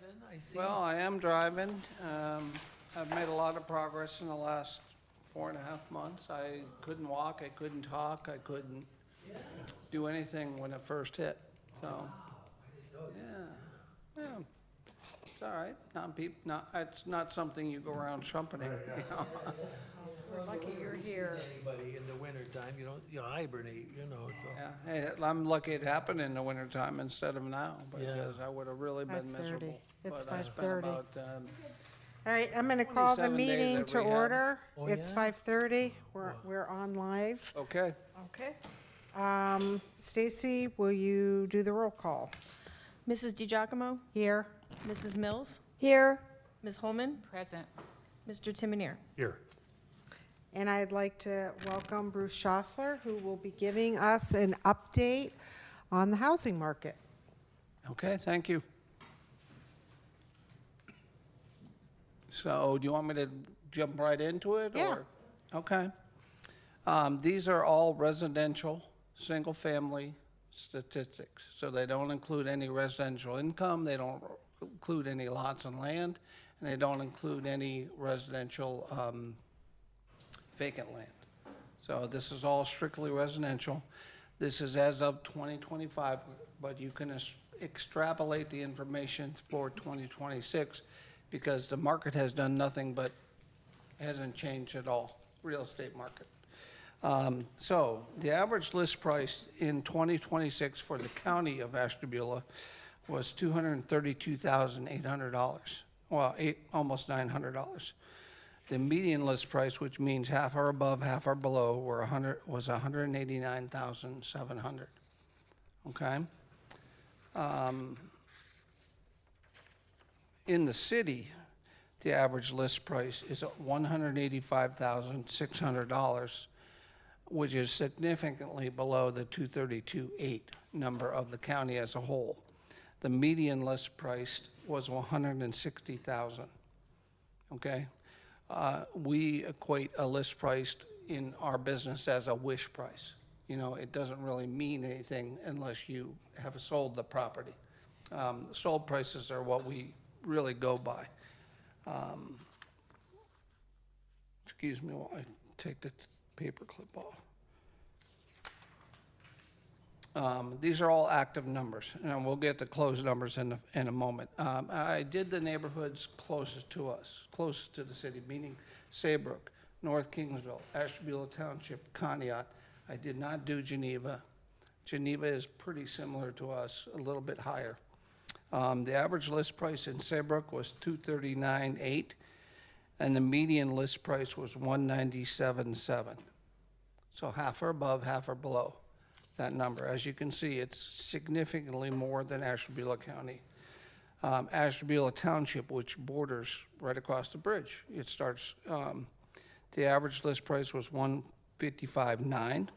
driving, I see. Well, I am driving. I've made a lot of progress in the last 4.5 months. I couldn't walk, I couldn't talk, I couldn't do anything when it first hit, so, yeah. It's all right. It's not something you go around trumpeting, you know. We're lucky you're Never here. seen Anybody in the wintertime, you hibernate, so. Yeah, hey, I'm lucky it happened in the wintertime instead of now, Yeah. because I would have really been 5:30. miserable. It's But I spent 5:30. about, All right, I'm going to call the 27 days meeting at to rehab. order. Oh, It's yeah? 5:30. We're on live. okay. Okay. Stacy, will you do the roll call? Mrs. DiGiacomo, Here. Mrs. Mills, Here. Ms. Holman, Present. Mr. Timonier. Here. And I'd like to welcome Bruce Schossler, who will be giving us an update on the housing market. Okay, thank you. So, do you want me to jump right into it? Yeah. Or? Okay. These are all residential, single-family statistics. So they don't include any residential income, they don't include any lots and land, and they don't include any residential vacant land. So this is all strictly residential. This is as of 2025, but you can extrapolate the information for 2026 because the market has done nothing but hasn't changed at all, real estate market. So the average list price in 2026 for the county of Ashtabula was $232,800. Well, almost $900. The median list price, which means half are above, half are below, was $189,700. Okay? In the city, the average list price is $185,600, which is significantly below the 232.8 number of the county as a whole. The median list price was 160,000. Okay? We equate a list price in our business as a wish price. You know, it doesn't really mean anything unless you have sold the property. Sold prices are what we really go by. Excuse me while I take the paper clip off. These are all active numbers, and we'll get the closed numbers in a moment. I did the neighborhoods closest to us, closest to the city, meaning Saybrook, North Kingsville, Ashtabula Township, Conneaut. I did not do Geneva. Geneva is pretty similar to us, a little bit higher. The average list price in Saybrook was $239,800, and the median list price was $197,700. So half are above, half are below that number. As you can see, it's significantly more than Ashtabula County. Ashtabula Township, which borders right across the bridge, it starts, the average list price was $155,900,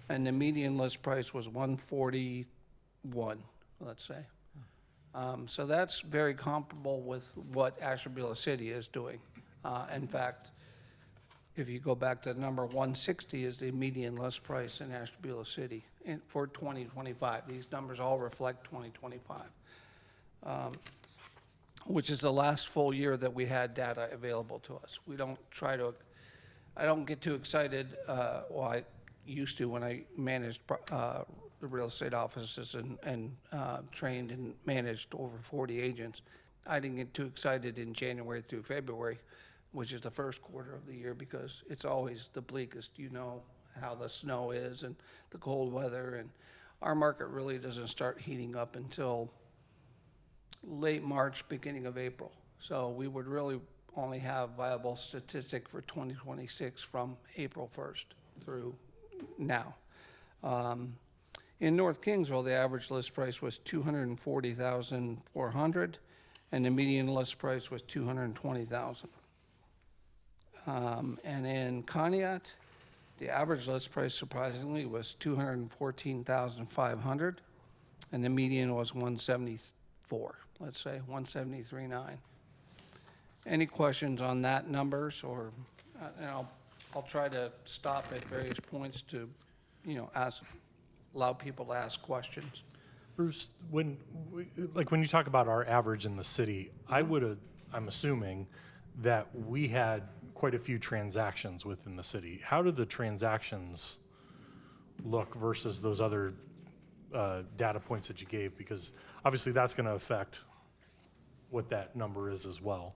and the median list price was $141,000, let's say. So that's very comparable with what Ashtabula City is doing. In fact, if you go back to number 160 is the median list price in Ashtabula City for 2025. These numbers all reflect 2025, which is the last full year that we had data available to us. We don't try to, I don't get too excited, well, I used to when I managed the real estate offices and trained and managed over 40 agents. I didn't get too excited in January through February, which is the first quarter of the year, because it's always the bleakest. You know how the snow is and the cold weather, and our market really doesn't start heating up until late March, beginning of April. So we would really only have viable statistic for 2026 from April 1st through now. In North Kingsville, the average list price was $240,400, and the median list price was $220,000. And in Conneaut, the average list price, surprisingly, was $214,500, and the median was $174,000, let's say $173,900. Any questions on that numbers, or and I'll try to stop at various points to, allow people to ask questions. Bruce, when you talk about our average in the city, I'm assuming that we had quite a few transactions within the city. How do the transactions look versus those other data points that you gave? Because obviously that's going to affect what that number is as well.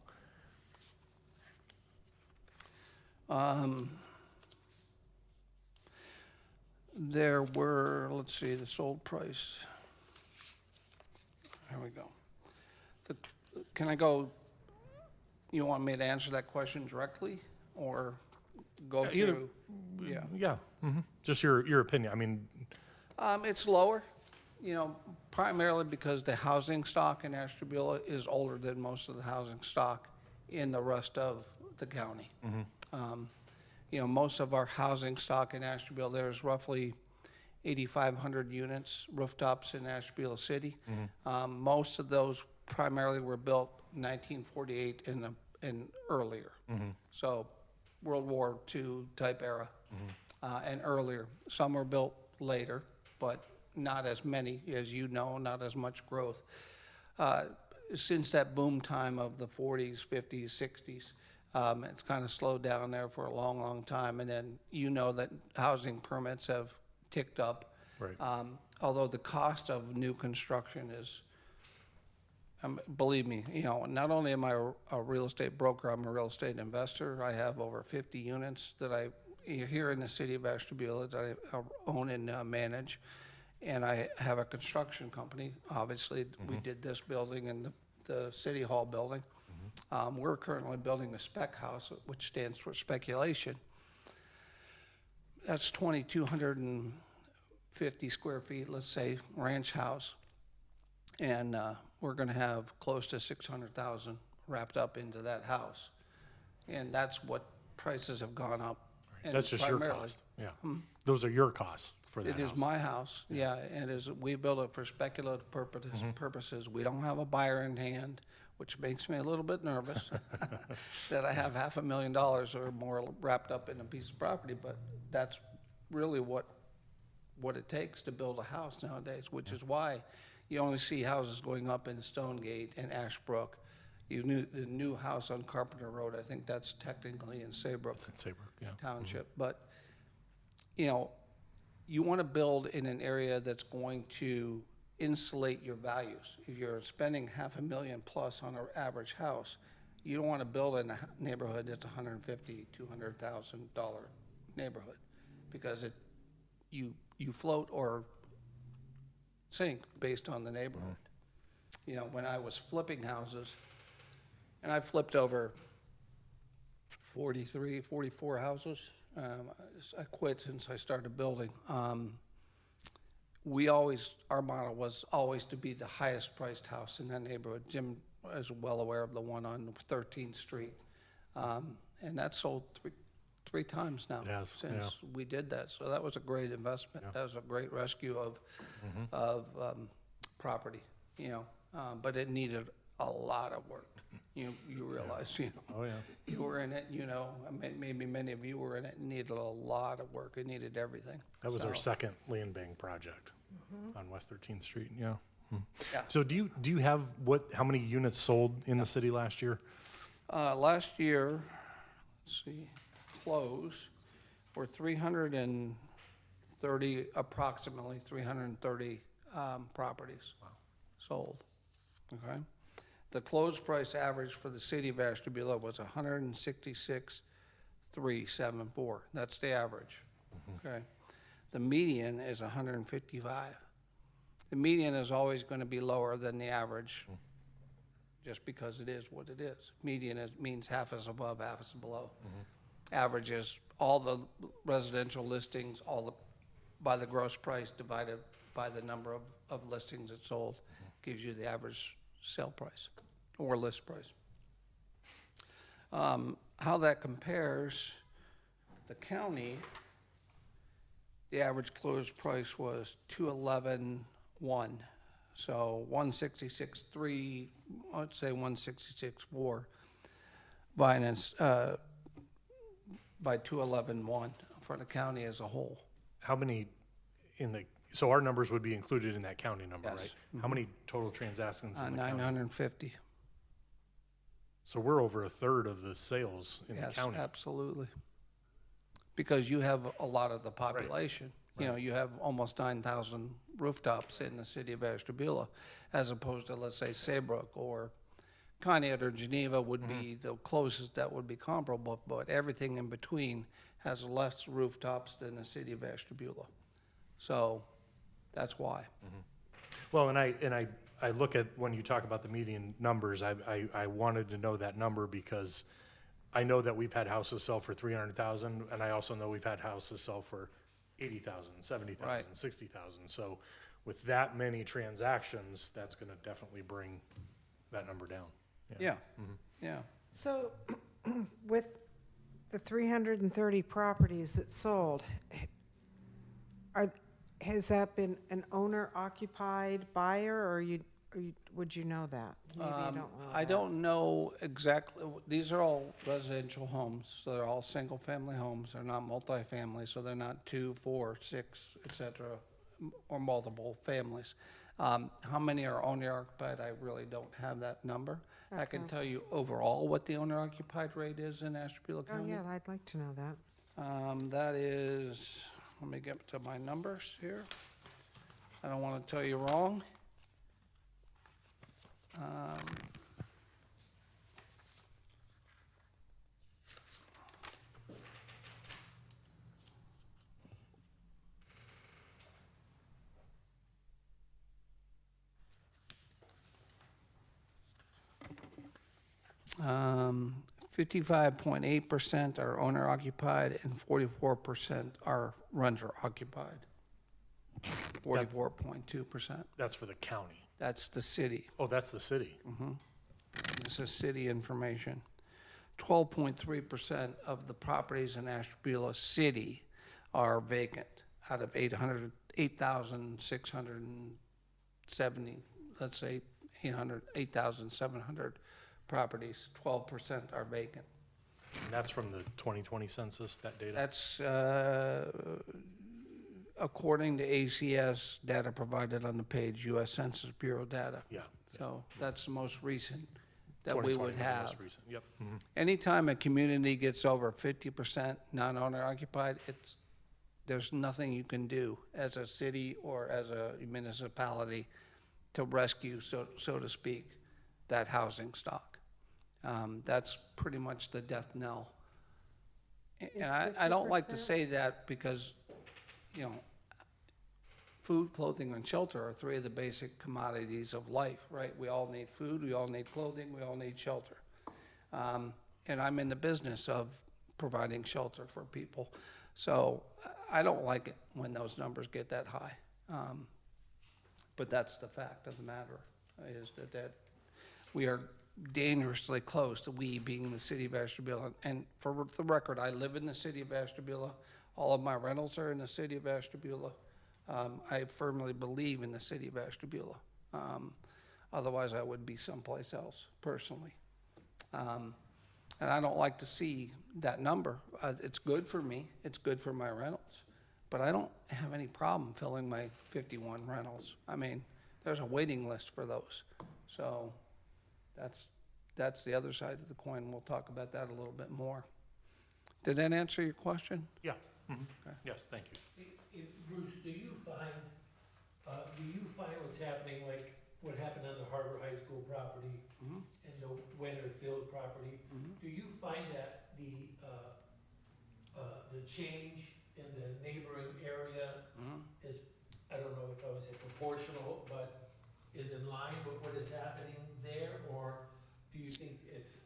There were, let's see, the sold price. There we go. Can I go, you want me to answer that question directly or go Either- through? Yeah. Yeah. Just your opinion. I mean, It's lower, primarily because the housing stock in Ashtabula is older than most of the housing stock in the rest of the county. Most of our housing stock in Ashtabula, there's roughly 8,500 units, rooftops in Ashtabula City. Most of those primarily were built 1948 and earlier. So World War II type era and earlier. Some were built later, but not as many, as you know, not as much growth. Since that boom time of the 40s, 50s, 60s, it's kind of slowed down there for a long, long time. And then that housing permits have ticked up. right. Although the cost of new construction is, believe me, not only am I a real estate broker, I'm a real estate investor. I have over 50 units that here in the city of Ashtabula that I own and manage. And I have a construction company. Obviously, we did this building and the city hall building. We're currently building a spec house, which stands for speculation. That's 2,250 square feet, let's say, ranch house. And we're going to have close to 600,000 wrapped up into that house. And that's what prices have gone up. And That's just your primarily- cost. Yeah. Those are your costs for that It is house. my house, yeah, and we built it for speculative purposes. We don't have a buyer in hand, which makes me a little bit nervous that I have $500,000 or more wrapped up in a piece of property, but that's really what it takes to build a house nowadays, which is why you only see houses going up in Stonegate and Ashbrook. The new house on Carpenter Road, I think that's technically in Saybrook It's in Saybrook, yeah. Township, but, you want to build in an area that's going to insulate your values. If you're spending $500,000 plus on an average house, you don't want to build in a neighborhood that's $150,000, $200,000 neighborhood, because you float or sink based on the neighborhood. When I was flipping houses, and I flipped over 43, 44 houses. I quit since I started building. Our model was always to be the highest priced house in that neighborhood. Jim is well aware of the one on 13th Street. And that sold three times now It has, since we did that. So that was a great investment. Yeah. That was a great rescue of property, but it needed a lot of work. You realize, Oh, yeah. you were in it, maybe many of you were in it, and needed a lot of work. It needed everything. That was our So, second land bank project on West 13th Street, yeah. Yeah. So do you have how many units sold in the city last year? Last year, let's see, close, were 330, approximately 330 properties sold, okay? The closed price average for the city of Ashtabula was 166,374. That's the average, okay? The median is 155. The median is always going to be lower than the average, just because it is what it is. Median means half is above, half is below. Average is all the residential listings, by the gross price divided by the number of listings it sold, gives you the average sale price or list price. How that compares, the county, the average closed price was 211,1. So 166,3, I'd say 166,4 by 211,1 for the county as a whole. How many so our numbers would be included in that county number, Yes. right? How many total transactions in the county? 950. So we're over a third of the sales in the Yes, county. absolutely. Because you have a lot of the population. You know, you have almost 9,000 rooftops in the city of Ashtabula, as opposed to, let's say, Saybrook or Con Ed or Geneva would be the closest that would be comparable, but everything in between has less rooftops than the city of Ashtabula. So that's why. Well, and I look at, when you talk about the median numbers, I wanted to know that number because I know that we've had houses sell for 300,000, and I also know we've had houses sell for 80,000, 70,000, Right. 60,000. So with that many transactions, that's gonna definitely bring that number down. Yeah, yeah. So with the 330 properties that sold, has that been an owner-occupied buyer, or would you know that? Maybe you don't know I that. don't know exactly, these are all residential homes, so they're all single-family homes, they're not multifamily, so they're not 2, 4, 6, et cetera, or multiple families. How many are owner-occupied, I really don't have that number. I can Okay. tell you overall what the owner-occupied rate is in Ashtabula Oh, County. yeah, I'd like to know that. That is, let me get to my numbers here. I don't want to tell you wrong. Um, 55.8% are owner occupied and 44% are renter occupied. 44.2%. That's for the county. That's the city. Oh, that's the city. This is city information. 12.3% of the properties in Ashtabula City are vacant out of 8,670, let's say 8,700 properties, 12% are vacant. And that's from the 2020 census, that data? That's according to ACS data provided on the page, US Census Bureau data. Yeah. So that's the most recent that we 2020 would was the have. most recent. Yep. Mhm. Anytime a community gets over 50% non-owner occupied, there's nothing you can do as a city or as a municipality to rescue, so to speak, that housing stock. That's pretty much the death knell. And I don't like to 50%? say that because, you know, food, clothing, and shelter are three of the basic commodities of life, right? We all need food, we all need clothing, we all need shelter. And I'm in the business of providing shelter for people. So I don't like it when those numbers get that high. But that's the fact of the matter, is that we are dangerously close to, we being the city of Ashtabula. And for the record, I live in the city of Ashtabula. All of my rentals are in the city of Ashtabula. I firmly believe in the city of Ashtabula. Otherwise, I would be someplace else personally. And I don't like to see that number. It's good for me. It's good for my rentals. But I don't have any problem filling my 51 rentals. I mean, there's a waiting list for those. So that's the other side of the coin. We'll talk about that a little bit more. Did that answer your question? Yeah. Mhm. Yes, thank you. Bruce, do you find what's happening, like what happened on the Harbor High School property and the Winterfield property? Do you find that the change in the neighboring area is, I don't know if I would say proportional, but is in line with what is happening there? Or do you think it's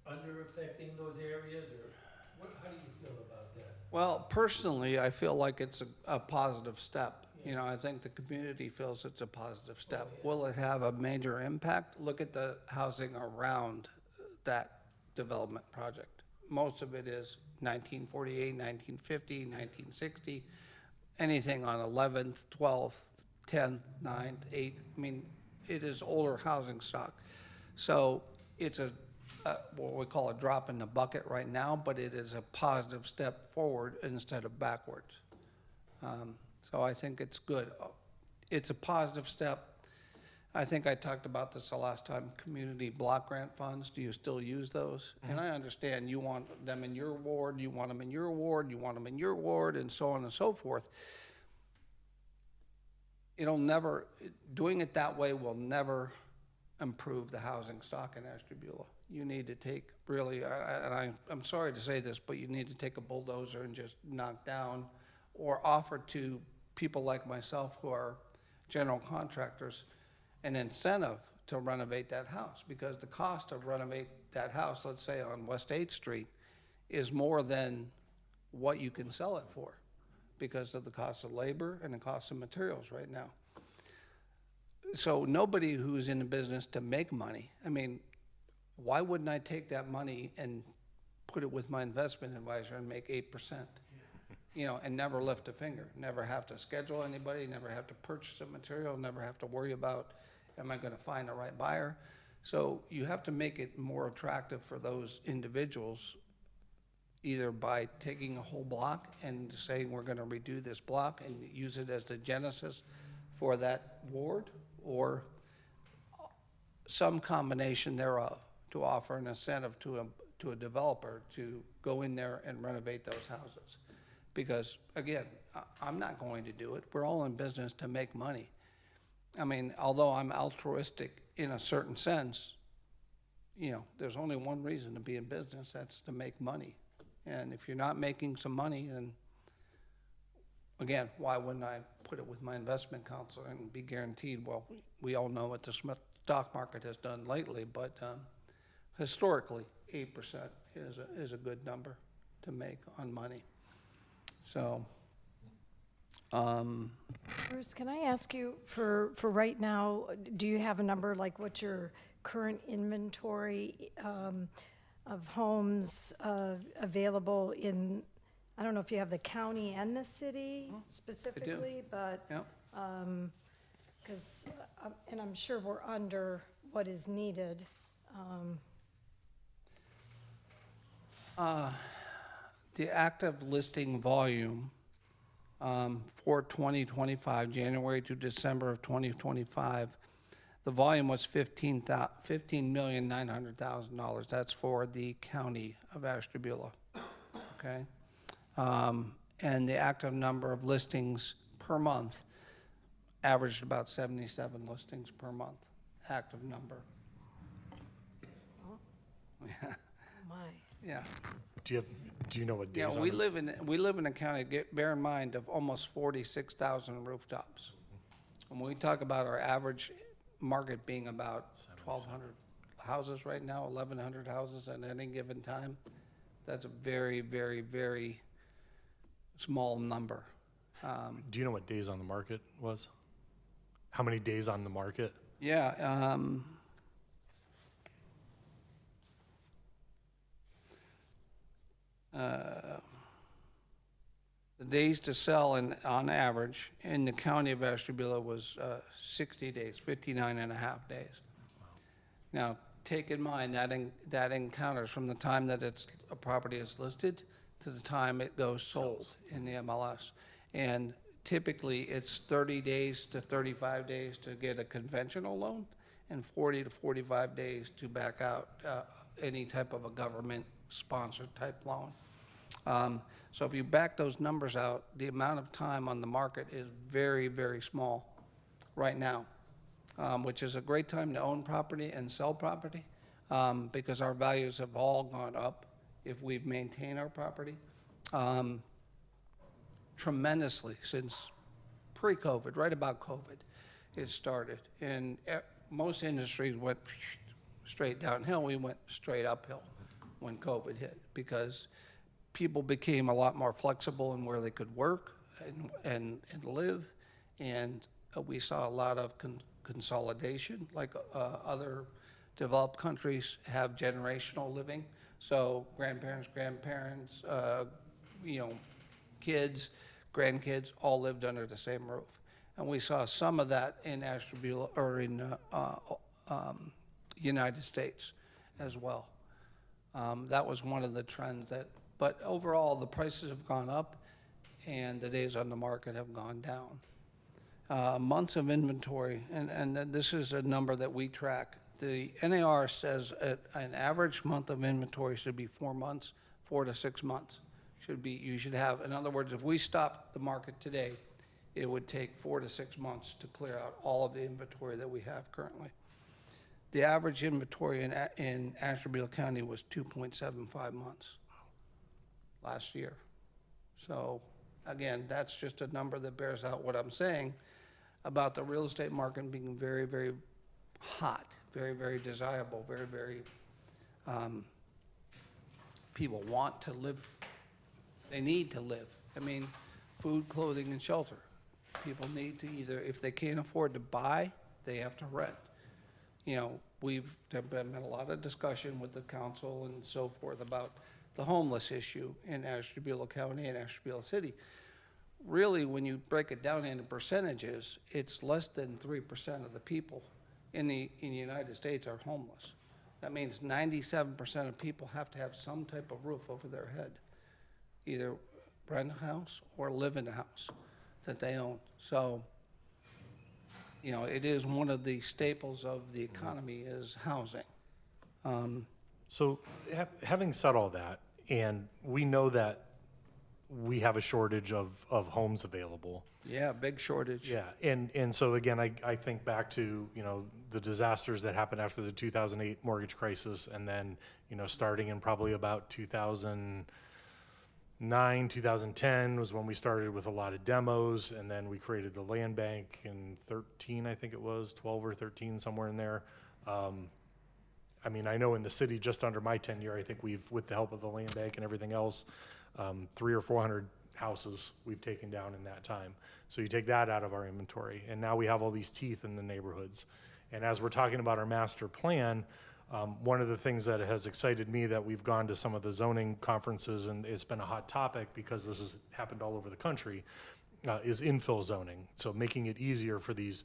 under affecting those areas, or how do you feel about that? Well, personally, I feel like it's a positive step. You know, I think the community feels it's a positive step. Will it have a major impact? Look at the housing around that development project. Most of it is 1948, 1950, 1960, anything on 11th, 12th, 10th, 9th, 8th. I mean, it is older housing stock. So it's what we call a drop in the bucket right now, but it is a positive step forward instead of backwards. So I think it's good. It's a positive step. I think I talked about this the last time, community block grant funds, do you still use those? And I understand you want them in your ward, you want them in your ward, you want them in your ward, and so on and so forth. It'll never, doing it that way will never improve the housing stock in Ashtabula. You need to take really, I'm sorry to say this, but you need to take a bulldozer and just knock down or offer to people like myself who are general contractors an incentive to renovate that house, because the cost of renovate that house, let's say on West 8th Street, is more than what you can sell it for because of the cost of labor and the cost of materials right now. So nobody who's in the business to make money, I mean, why wouldn't I take that money and put it with my investment advisor and make 8%? You know, and never lift a finger, never have to schedule anybody, never have to purchase a material, never have to worry about, am I gonna find the right buyer? So you have to make it more attractive for those individuals, either by taking a whole block and saying, we're gonna redo this block and use it as the genesis for that ward, or some combination thereof to offer an incentive to a developer to go in there and renovate those houses. Because, again, I'm not going to do it. We're all in business to make money. I mean, although I'm altruistic in a certain sense, you know, there's only one reason to be in business, that's to make money. And if you're not making some money, then, again, why wouldn't I put it with my investment counselor and be guaranteed? Well, we all know what the stock market has done lately, but historically, 8% is a good number to make on money. So, Bruce, can I ask you, for right now, do you have a number, like what's your current inventory of homes available in, I don't know if you have the county and the city specifically, but, yep. because, and I'm sure we're under what is needed. The active listing volume for 2025, January to December of 2025, the volume was $15,900,000. That's for the county of Ashtabula, okay? And the active number of listings per month averaged about 77 listings per month, active number. Yeah, My. yeah. Do you know what Yeah, days on we the- live in a county, bear in mind, of almost 46,000 rooftops. When we talk about our average market being about 1,200 houses right now, 1,100 houses at any given time, that's a very, very, very small number. Do you know what days on the market was? How many days on the market? Yeah, the days to sell on average in the county of Ashtabula was 60 days, 59 and a half days. Now, take in mind that encounters from the time that a property is listed to the time it goes sold in the MLS. And typically, it's 30 days to 35 days to get a conventional loan and 40 to 45 days to back out any type of a government-sponsored type loan. So if you back those numbers out, the amount of time on the market is very, very small right now, which is a great time to own property and sell property because our values have all gone up if we've maintained our property tremendously since pre-COVID, right about COVID, it started. And most industries went straight downhill. We went straight uphill when COVID hit because people became a lot more flexible in where they could work and live. And we saw a lot of consolidation, like other developed countries have generational living. So grandparents, kids, grandkids all lived under the same roof. And we saw some of that in Ashtabula or in United States as well. That was one of the trends but overall the prices have gone up and the days on the market have gone down. Months of inventory, and this is a number that we track. The NAR says an average month of inventory should be 4 months, 4 to 6 months. You should have, in other words, if we stopped the market today, it would take 4 to 6 months to clear out all of the inventory that we have currently. The average inventory in Ashtabula County was 2.75 months last year. So again, that's just a number that bears out what I'm saying about the real estate market being very, very hot, very, very desirable, very, very, people want to live, they need to live. I mean, food, clothing, and shelter. People need to either, if they can't afford to buy, they have to rent. You know, there's been a lot of discussion with the council and so forth about the homeless issue in Ashtabula County and Ashtabula City. Really, when you break it down into percentages, it's less than 3% of the people in the United States are homeless. That means 97% of people have to have some type of roof over their head, either rent a house or live in a house that they own. So, you know, it is one of the staples of the economy is housing. So having said all that, and we know that we have a shortage of homes available. Yeah, big shortage. Yeah, and so again, I think back to, you know, the disasters that happened after the 2008 mortgage crisis, and then, you know, starting in probably about 2009, 2010 was when we started with a lot of demos, and then we created the land bank in 13, I think it was, 12 or 13, somewhere in there. I mean, I know in the city, just under my tenure, I think we've, with the help of the land bank and everything else, 300 or 400 houses we've taken down in that time. So you take that out of our inventory, and now we have all these teeth in the neighborhoods. And as we're talking about our master plan, one of the things that has excited me that we've gone to some of the zoning conferences, and it's been a hot topic because this has happened all over the country, is infill zoning. So making it easier for these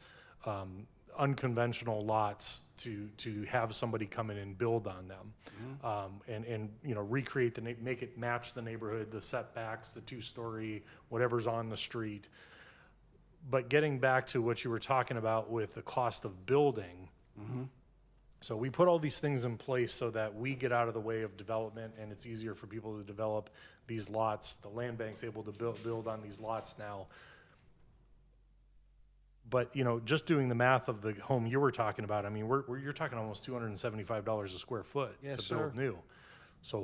unconventional lots to have somebody come in and build on them, and you know, recreate make it match the neighborhood, the setbacks, the 2-story, whatever's on the street. But getting back to what you were talking about with the cost of building, so we put all these things in place so that we get out of the way of development, and it's easier for people to develop these lots. The land bank's able to build on these lots now. But, you know, just doing the math of the home you were talking about, I mean, you're talking almost $275 a square foot Yes, to build sir. new. So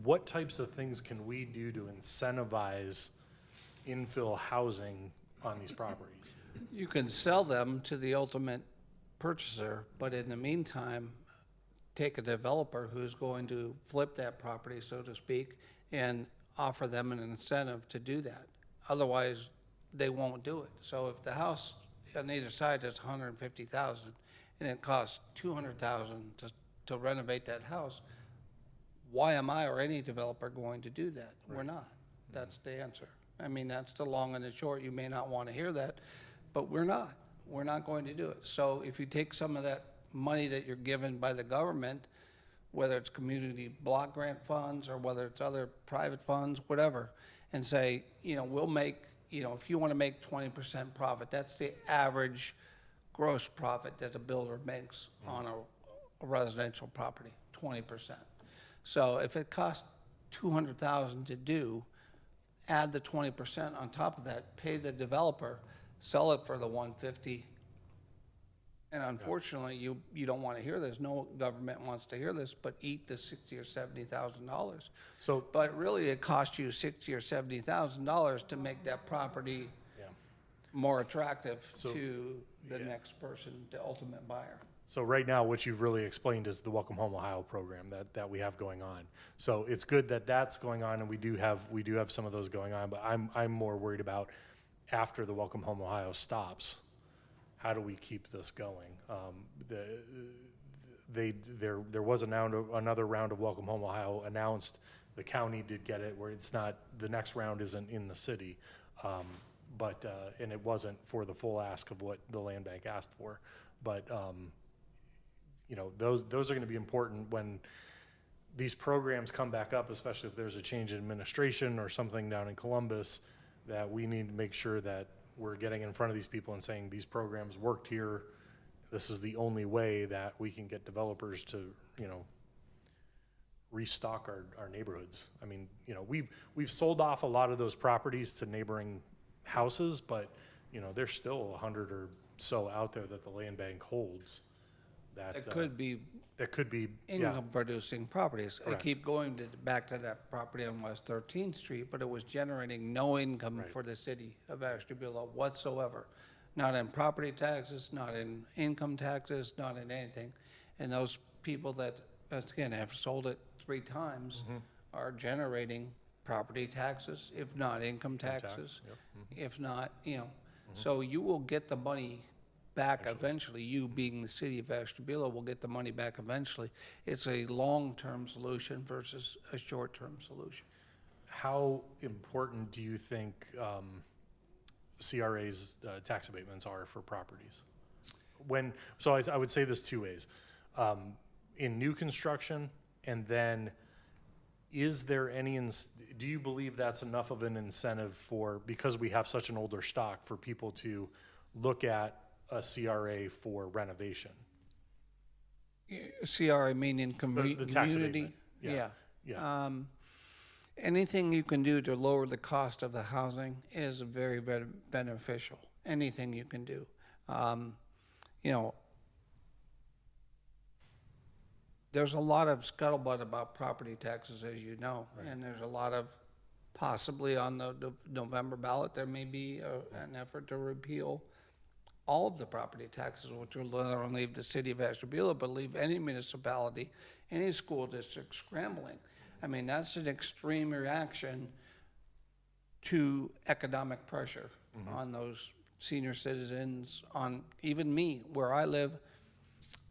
what types of things can we do to incentivize infill housing on these properties? You can sell them to the ultimate purchaser, but in the meantime, take a developer who's going to flip that property, so to speak, and offer them an incentive to do that. Otherwise, they won't do it. So if the house on either side is $150,000 and it costs $200,000 to renovate that house, why am I or any developer going to do that? We're not. That's the answer. I mean, that's the long and the short. You may not want to hear that, but we're not. We're not going to do it. So if you take some of that money that you're given by the government, whether it's community block grant funds or whether it's other private funds, whatever, and say, you know, we'll make, you know, if you want to make 20% profit, that's the average gross profit that a builder makes on a residential property, 20%. So if it costs $200,000 to do, add the 20% on top of that, pay the developer, sell it for the $150,000. And unfortunately, you don't want to hear this. No government wants to hear this, but eat the $60,000 or $70,000. So, But really, it costs you $60,000 or $70,000 to make that property yeah. more attractive So, to the yeah. next person, the ultimate buyer. So right now, what you've really explained is the Welcome Home Ohio program that we have going on. So it's good that that's going on, and we do have some of those going on. But I'm more worried about after the Welcome Home Ohio stops, how do we keep this going? There was another round of Welcome Home Ohio announced. The county did get it, where it's not, the next round isn't in the city, but and it wasn't for the full ask of what the land bank asked for. But you know, those are going to be important when these programs come back up, especially if there's a change in administration or something down in Columbus, that we need to make sure that we're getting in front of these people and saying, these programs worked here. This is the only way that we can get developers to, restock our neighborhoods. I mean, we've sold off a lot of those properties to neighboring houses, but, there's still 100 or so out there that the land bank holds that. It could be That could be, yeah, income-producing properties. I Correct. keep going back to that property on West 13th Street, but it was generating no income Right. for the city of Ashtabula whatsoever. Not in property taxes, not in income taxes, not in anything. And those people that, again, have sold it 3 times Mm-hmm. are generating property taxes, if not income tax, taxes, yep, if not, So you will get the money back eventually. You being the city of Ashtabula will get the money back eventually. It's a long-term solution versus a short-term solution. how important do you think CRA's tax abatements are for properties? So I would say this 2 ways. In new construction, and then is there any, do you believe that's enough of an incentive because we have such an older stock, for people to look at a CRA for renovation? CRA meaning The tax community. abatement, yeah. Anything you can do to lower the cost of the housing is very beneficial. Anything you can do. There's a lot of scuttlebutt about property taxes, as you know, and there's a lot of, possibly on the November ballot, there may be an effort to repeal all of the property taxes, which will not only leave the city of Ashtabula, but leave any municipality, any school district scrambling. I mean, that's an extreme reaction to economic pressure on those senior citizens, on even me, where I live.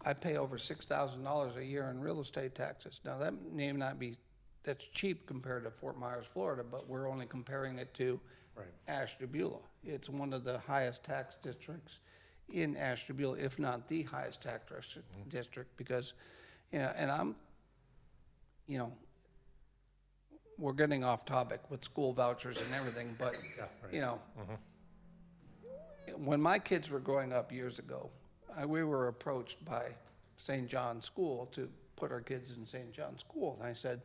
I pay over $6,000 a year in real estate taxes. Now, that may not be, that's cheap compared to Fort Myers, Florida, but we're only comparing it to Right. Ashtabula. It's one of the highest tax districts in Ashtabula, if not the highest tax district, because, and I'm, we're getting off topic with school vouchers and everything, but, Yeah, right. when my kids were growing up years ago, we were approached by St. John's School to put our kids in St. John's School. And I said,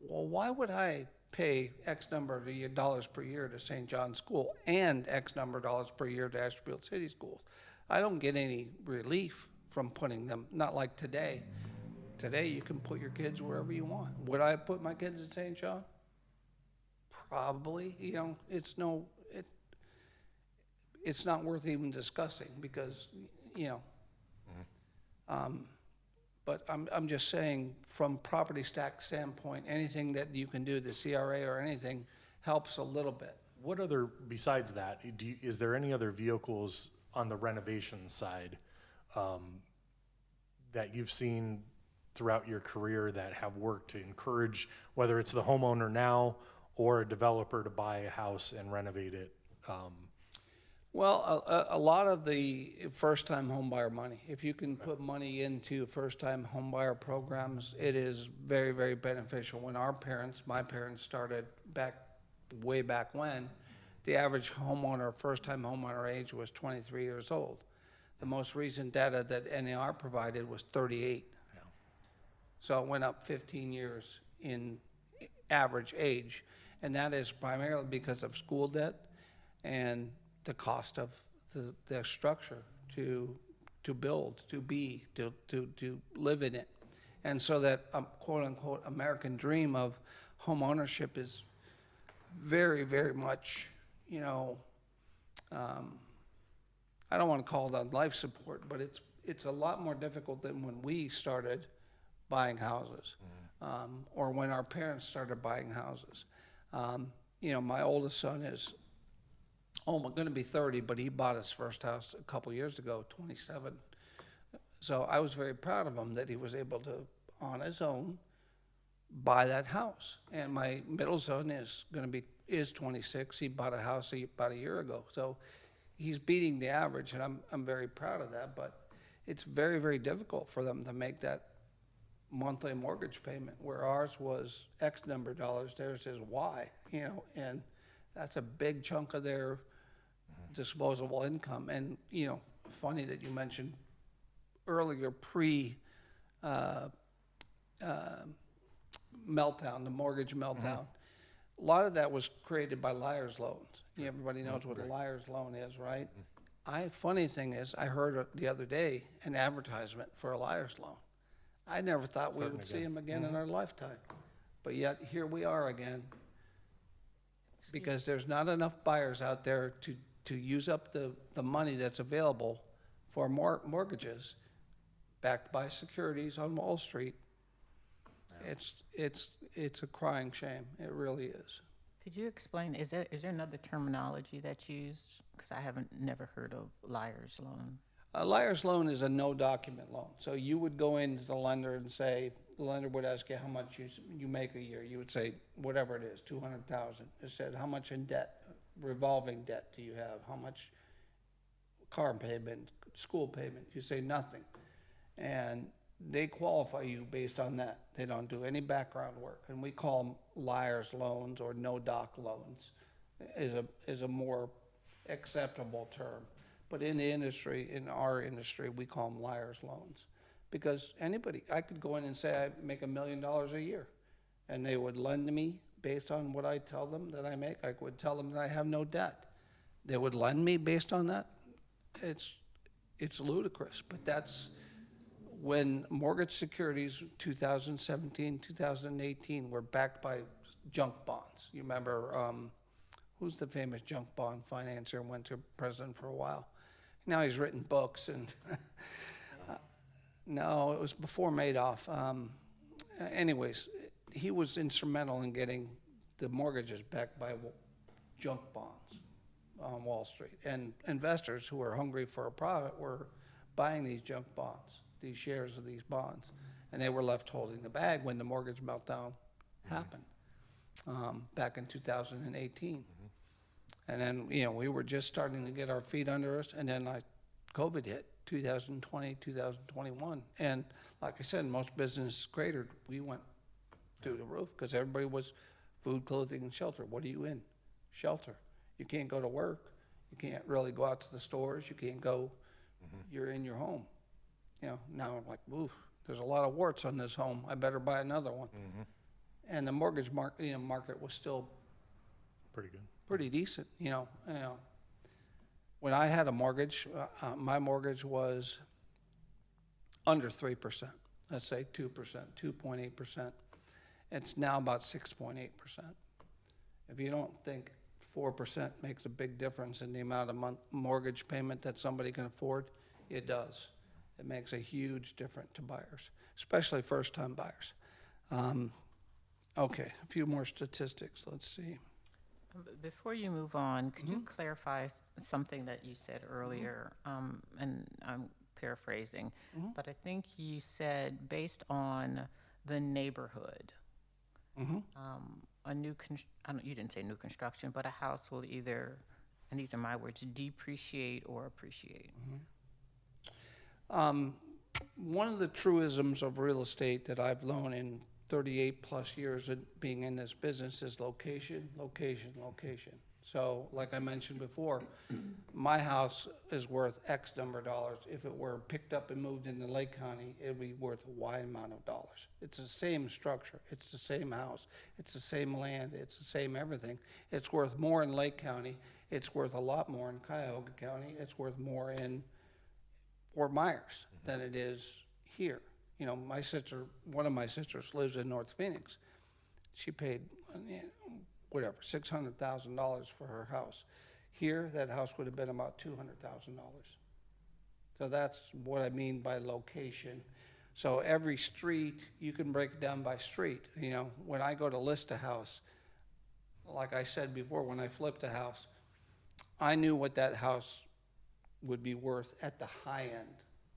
well, why would I pay X number of dollars per year to St. John's School and X number of dollars per year to Ashtabula City Schools? I don't get any relief from putting them, not like today. Today, you can put your kids wherever you want. Would I put my kids in St. John? Probably. It's not worth even discussing because, but I'm just saying, from property tax standpoint, anything that you can do, the CRA or anything, helps a little bit. What other, besides that, is there any other vehicles on the renovation side that you've seen throughout your career that have worked to encourage, whether it's the homeowner now or a developer, to buy a house and renovate it? Well, a lot of the first-time homebuyer money, if you can put money into first-time homebuyer programs, it is very, very beneficial. When my parents started way back when, the average homeowner, first-time homeowner age was 23 years old. The most recent data that NAR provided was 38. Yeah. So it went up 15 years in average age, and that is primarily because of school debt and the cost of the structure to build, to live in it. And so that quote unquote American dream of home ownership is very, very much, I don't want to call it on life support, but it's a lot more difficult than when we started buying houses, or when our parents started buying houses. My oldest son is going to be 30, but he bought his first house a couple years ago, 27. So I was very proud of him that he was able to, on his own, buy that house. And my middle son is 26. He bought a house about a year ago. So he's beating the average, and I'm very proud of that. But it's very, very difficult for them to make that monthly mortgage payment, where ours was X number of dollars, theirs is Y, you know, and that's a big chunk of their disposable income. And, you know, funny that you mentioned earlier meltdown, the mortgage meltdown. A lot of that was created by liar's loans. Everybody knows what a liar's loan is, right? Funny thing is, I heard the other day an advertisement for a liar's loan. I never thought we would see them again in our lifetime. But yet, here we are again, because there's not enough buyers out there to use up the money that's available for mortgages backed by securities on Wall Street. It's a crying shame. It really is. Could you explain, is there another terminology that's used? Because I haven't never heard of liar's loan. A liar's loan is a no document loan. So you would go into the lender and say, the lender would ask you how much you make a year. You would say, whatever it is, 200,000. It said, how much in debt, revolving debt do you have? How much car payment, school payment? You say nothing. And they qualify you based on that. They don't do any background work. And we call them liar's loans, or no doc loans is a more acceptable term. But in the industry, in our industry, we call them liar's loans. Because anybody, I could go in and say I make $1 million a year, and they would lend me based on what I tell them that I make. I would tell them that I have no debt. They would lend me based on that. It's ludicrous, but that's when mortgage securities 2017, 2018 were backed by junk bonds. You remember, who's the famous junk bond financier, went to president for a while. Now he's written books, and no, it was before Madoff. Anyways, he was instrumental in getting the mortgages backed by junk bonds on Wall Street. And investors who were hungry for a profit were buying these junk bonds, these shares of these bonds, and they were left holding the bag when the mortgage meltdown happened back in 2018. And then, you know, we were just starting to get our feet under us, and then COVID hit, 2020, 2021. And like I said, most businesses cratered. We went through the roof because everybody was food, clothing, and shelter. What are you in? Shelter. You can't go to work. You can't really go out to the stores. You can't go, you're in your home. You know, now I'm like, oof, there's a lot of warts on this home. I better buy another one. And the mortgage market was still Pretty good. pretty decent, you know. When I had a mortgage, my mortgage was under 3%. Let's say 2%, 2.8%. It's now about 6.8%. If you don't think 4% makes a big difference in the amount of mortgage payment that somebody can afford, it does. It makes a huge difference to buyers, especially first-time buyers. Okay, a few more statistics. Let's see. Before you move on, could you clarify something that you said earlier? And I'm paraphrasing, but I think you said based on the neighborhood, you didn't say new construction, but a house will either, and these are my words, depreciate or appreciate. One of the truisms of real estate that I've known in 38 plus years of being in this business is location, location, location. So like I mentioned before, my house is worth X number of dollars. If it were picked up and moved into Lake County, it would be worth Y amount of dollars. It's the same structure. It's the same house. It's the same land. It's the same everything. It's worth more in Lake County. It's worth a lot more in Cuyahoga County. It's worth more in Fort Myers than it is here. You know, my sister, one of my sisters lives in North Phoenix. She paid, whatever, $600,000 for her house. Here, that house would have been about $200,000. So that's what I mean by location. So every street, you can break it down by street. You know, when I go to list a house, like I said before, when I flipped a house, I knew what that house would be worth at the high end,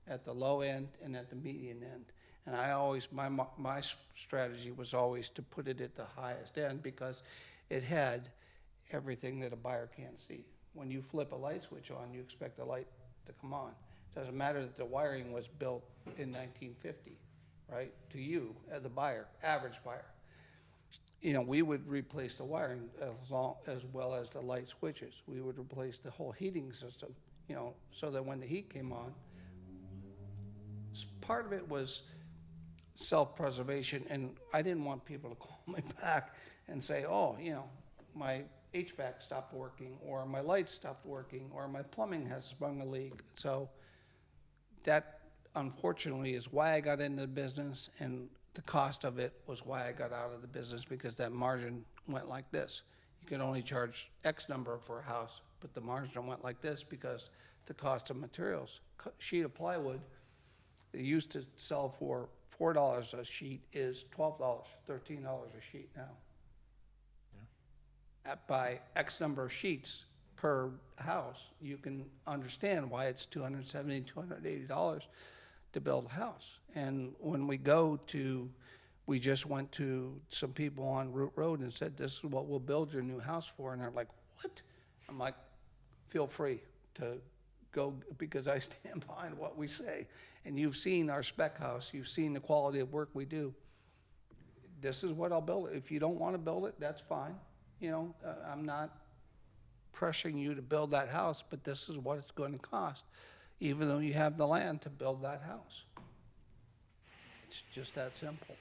at the low end, and at the median end. And I always, my strategy was always to put it at the highest end because it had everything that a buyer can't see. When you flip a light switch on, you expect the light to come on. It doesn't matter that the wiring was built in 1950. right? To you, as the buyer, average buyer. We would replace the wiring as well as the light switches. We would replace the whole heating system, so that when the heat came on, part of it was self-preservation, and I didn't want people to call me back and say, oh, my HVAC stopped working, or my lights stopped working, or my plumbing has sprung a leak. So that, unfortunately, is why I got into the business, and the cost of it was why I got out of the business, because that margin went like this. You can only charge X number for a house, but the margin went like this because the cost of materials. Sheet of plywood, they used to sell for $4 a sheet, is $12, $13 a sheet now. By X number of sheets per house, you can understand why it's $270, $280 to build a house. And when we just went to some people on Root Road and said, this is what we'll build your new house for. And they're like, what? I'm like, feel free to go, because I stand behind what we say. And you've seen our spec house, you've seen the quality of work we do. This is what I'll build. If you don't want to build it, that's fine. I'm not pressuring you to build that house, but this is what it's going to cost, even though you have the land to build that house. It's just that simple.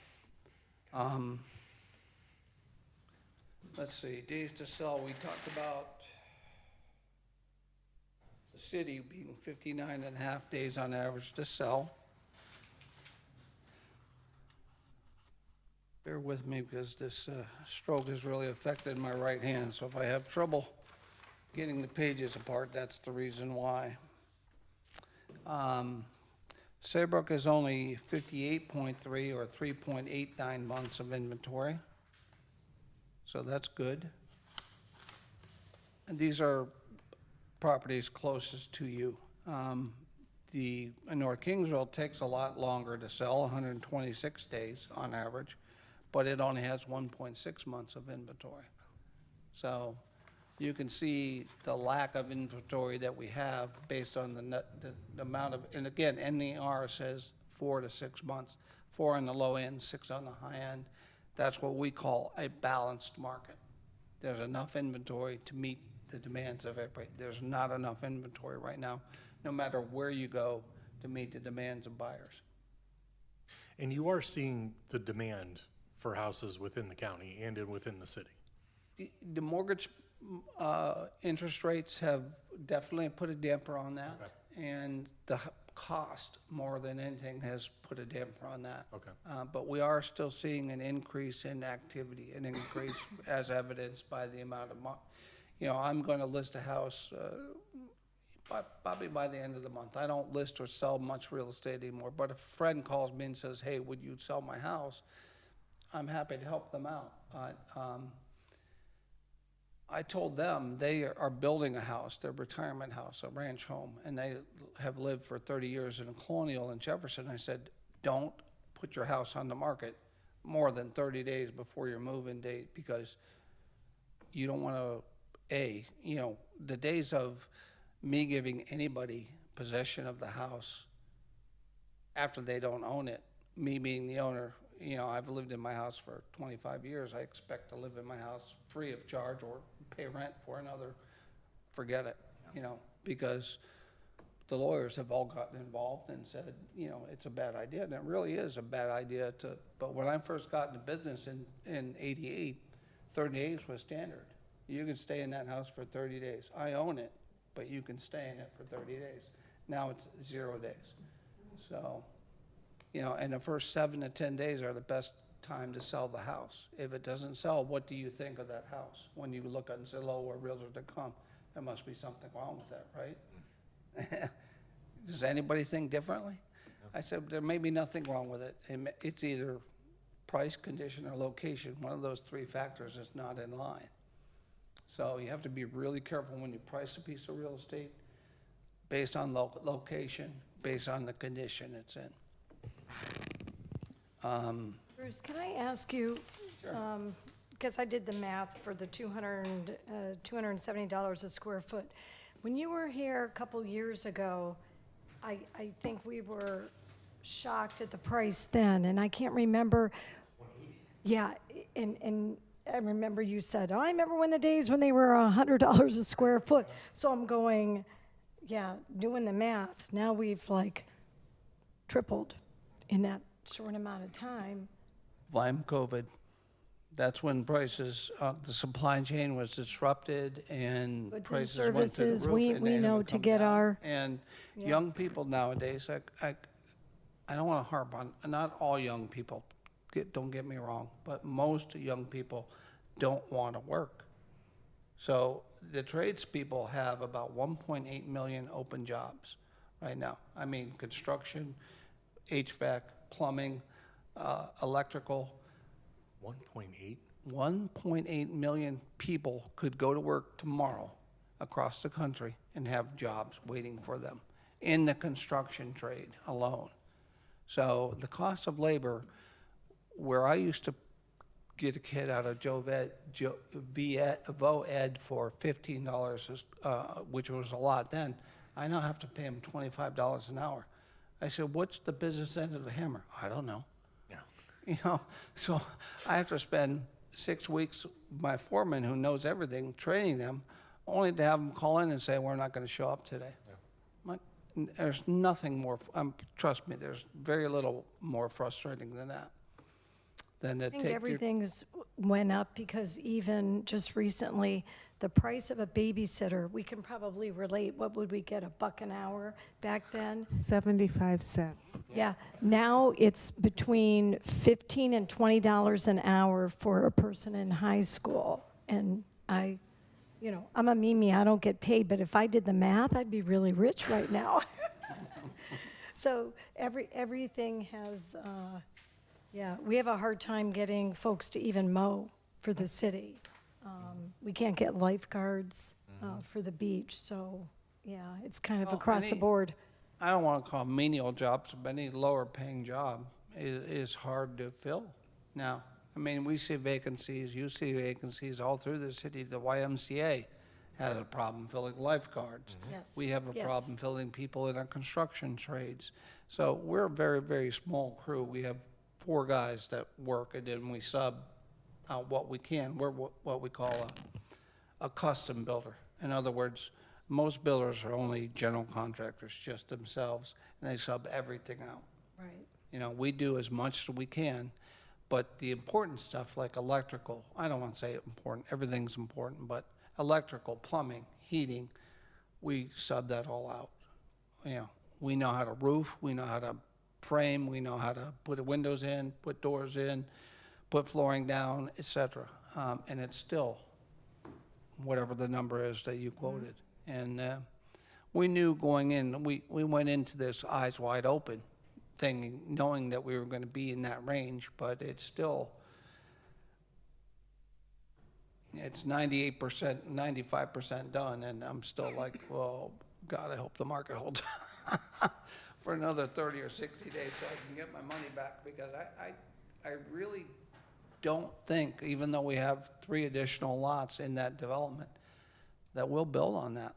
Let's see, days to sell, we talked about the city being 59 and a half days on average to sell. Bear with me because this stroke has really affected my right hand, so if I have trouble getting the pages apart, that's the reason why. Saybrook is only 58.3 or 3.89 months of inventory, so that's good. And these are properties closest to you. The North Kingsville takes a lot longer to sell, 126 days on average, but it only has 1.6 months of inventory. So you can see the lack of inventory that we have based on the amount of, and again, NER says 4 to 6 months, 4 on the low end, 6 on the high end. That's what we call a balanced market. There's enough inventory to meet the demands of everybody. There's not enough inventory right now, no matter where you go, to meet the demands of buyers. And you are seeing the demand for houses within the county and within the city. The mortgage interest rates have definitely put a damper on that. Okay. And the cost, more than anything, has put a damper on that. Okay. But we are still seeing an increase in activity, an increase as evidenced by the amount of I'm going to list a house probably by the end of the month. I don't list or sell much real estate anymore, but if a friend calls me and says, hey, would you sell my house? I'm happy to help them out. I told them they are building a house, their retirement house, a ranch home, and they have lived for 30 years in a colonial in Jefferson. I said, don't put your house on the market more than 30 days before your move-in date, because you don't want to, the days of me giving anybody possession of the house after they don't own it, me being the owner, I've lived in my house for 25 years. I expect to live in my house free of charge or pay rent for another, forget it, because the lawyers have all gotten involved and said, it's a bad idea. And it really is a bad idea but when I first got into business in 88, 30 days was standard. You can stay in that house for 30 days. I own it, but you can stay in it for 30 days. Now it's 0 days. So, and the first 7 to 10 days are the best time to sell the house. If it doesn't sell, what do you think of that house? When you look at it and say, or realtor.com, there must be something wrong with that, right? Does anybody think differently? No. I said, there may be nothing wrong with it. It's either price, condition, or location. One of those 3 factors is not in line. So you have to be really careful when you price a piece of real estate based on location, based on the condition it's in. Bruce, can I ask you, Sure. because I did the math for the $270 a square foot. When you were here a couple years ago, I think we were shocked at the price then, and I can't remember. Yeah, and I remember you said, oh, I remember when the days when they were $100 a square foot. So I'm going, yeah, doing the math. Now we've like tripled in that short amount of time. Blame COVID. That's when prices, the supply chain was disrupted and Goods and prices went to the services, roof. we and they know haven't to come get down. our- And Yeah. young people nowadays, I don't want to harp on, not all young people, don't get me wrong, but most young people don't want to work. So the tradespeople have about 1.8 million open jobs right now. I mean, construction, HVAC, plumbing, electrical. 1.8? 1.8 million people could go to work tomorrow across the country and have jobs waiting for them in the construction trade alone. So the cost of labor, where I used to get a kid out of VOED for $15, which was a lot then, I now have to pay him $25 an hour. I said, what's the business end of the hammer? I don't know. Yeah. You know, so I have to spend 6 weeks with my foreman who knows everything, training them, only to have them call in and say, we're not going to show up today. Like, there's nothing more, trust me, there's very little more frustrating than that. Than to I think take your, everything's went up because even just recently, the price of a babysitter, we can probably relate, what would we get, $1 an hour back then? 75 cents. Yeah, now it's between $15 and $20 an hour for a person in high school. And I'm a Mimi, I don't get paid, but if I did the math, I'd be really rich right now. So everything has, we have a hard time getting folks to even mow for the city. We can't get lifeguards for the beach, so, yeah, it's kind of Well, across the any- board. I don't want to call them menial jobs, but any lower paying job is hard to fill now. I mean, we see vacancies, you see vacancies all through the city. The YMCA has a problem filling lifeguards. Yes, We have a yes. problem filling people in our construction trades. So we're a very, very small crew. We have 4 guys that work, and then we sub out what we can. We're what we call a custom builder. In other words, most builders are only general contractors, just themselves, and they sub everything out. Right. You know, we do as much as we can, but the important stuff like electrical, I don't want to say important, everything's important, but electrical, plumbing, heating, we sub that all out. You know, we know how to roof, we know how to frame, we know how to put windows in, put doors in, put flooring down, et cetera. And it's still whatever the number is that you quoted. And we knew going in, we went into this eyes wide open thing, knowing that we were going to be in that range, but it's still, it's 98%, 95% done, and I'm still like, well, God, I hope the market holds for another 30 or 60 days so I can get my money back, because I really don't think, even though we have 3 additional lots in that development, that we'll build on that.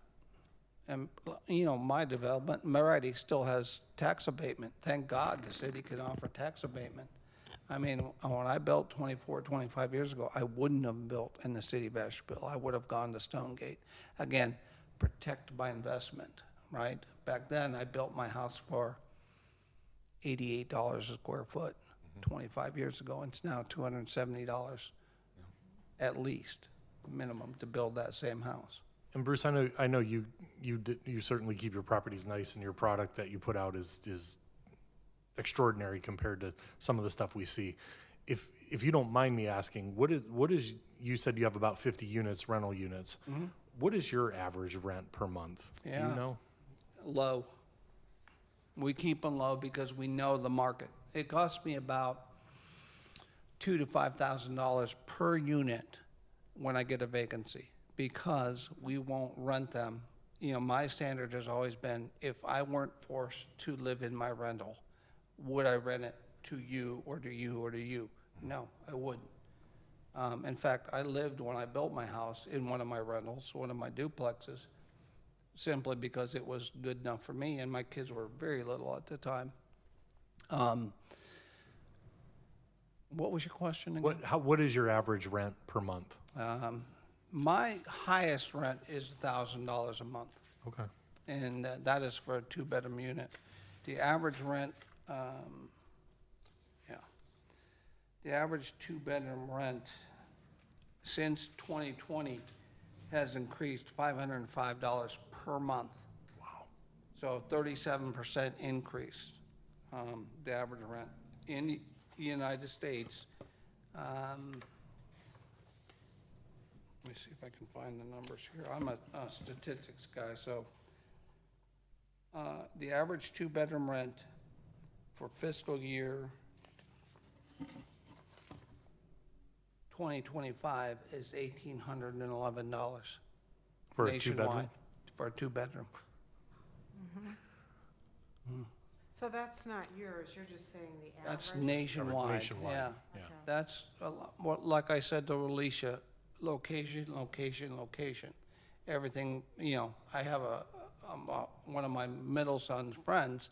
And, you know, my development, Meridian still has tax abatement. Thank God the city can offer tax abatement. I mean, when I built 25 years ago, I wouldn't have built in the city of Asheville. I would have gone to Stonegate. Again, protect my investment, right? Back then, I built my house for $88 a square foot 25 years ago. It's now $270 at least, minimum, to build that same house. And Bruce, I know you certainly keep your properties nice, and your product that you put out is extraordinary compared to some of the stuff we see. If you don't mind me asking, what is you said you have about 50 units, rental units. What is your average rent per month? Do Yeah. you know? Low. We keep them low because we know the market. It costs me about $2,000 to $5,000 per unit when I get a vacancy, because we won't rent them. You know, my standard has always been, if I weren't forced to live in my rental, would I rent it to you or to you or to you? No, I wouldn't. In fact, I lived, when I built my house, in one of my rentals, one of my duplexes, simply because it was good enough for me, and my kids were very little at the time. What was your question again? What is your average rent per month? My highest rent is $1,000 a month, Okay. and that is for a two-bedroom unit. The average rent, the average two-bedroom rent since 2020 has increased $505 per month. Wow. So 37% increase, the average rent in the United States. Let me see if I can find the numbers here. I'm a statistics guy, so the average two-bedroom rent for fiscal year 2025 is $1,811 For a two-bedroom? nationwide for a two-bedroom. So that's not yours, you're just saying the average? That's nationwide, Nationwide, yeah. yeah. Okay. That's a lot, more like I said to Alicia, location, location, location. Everything, I have one of my middle son's friends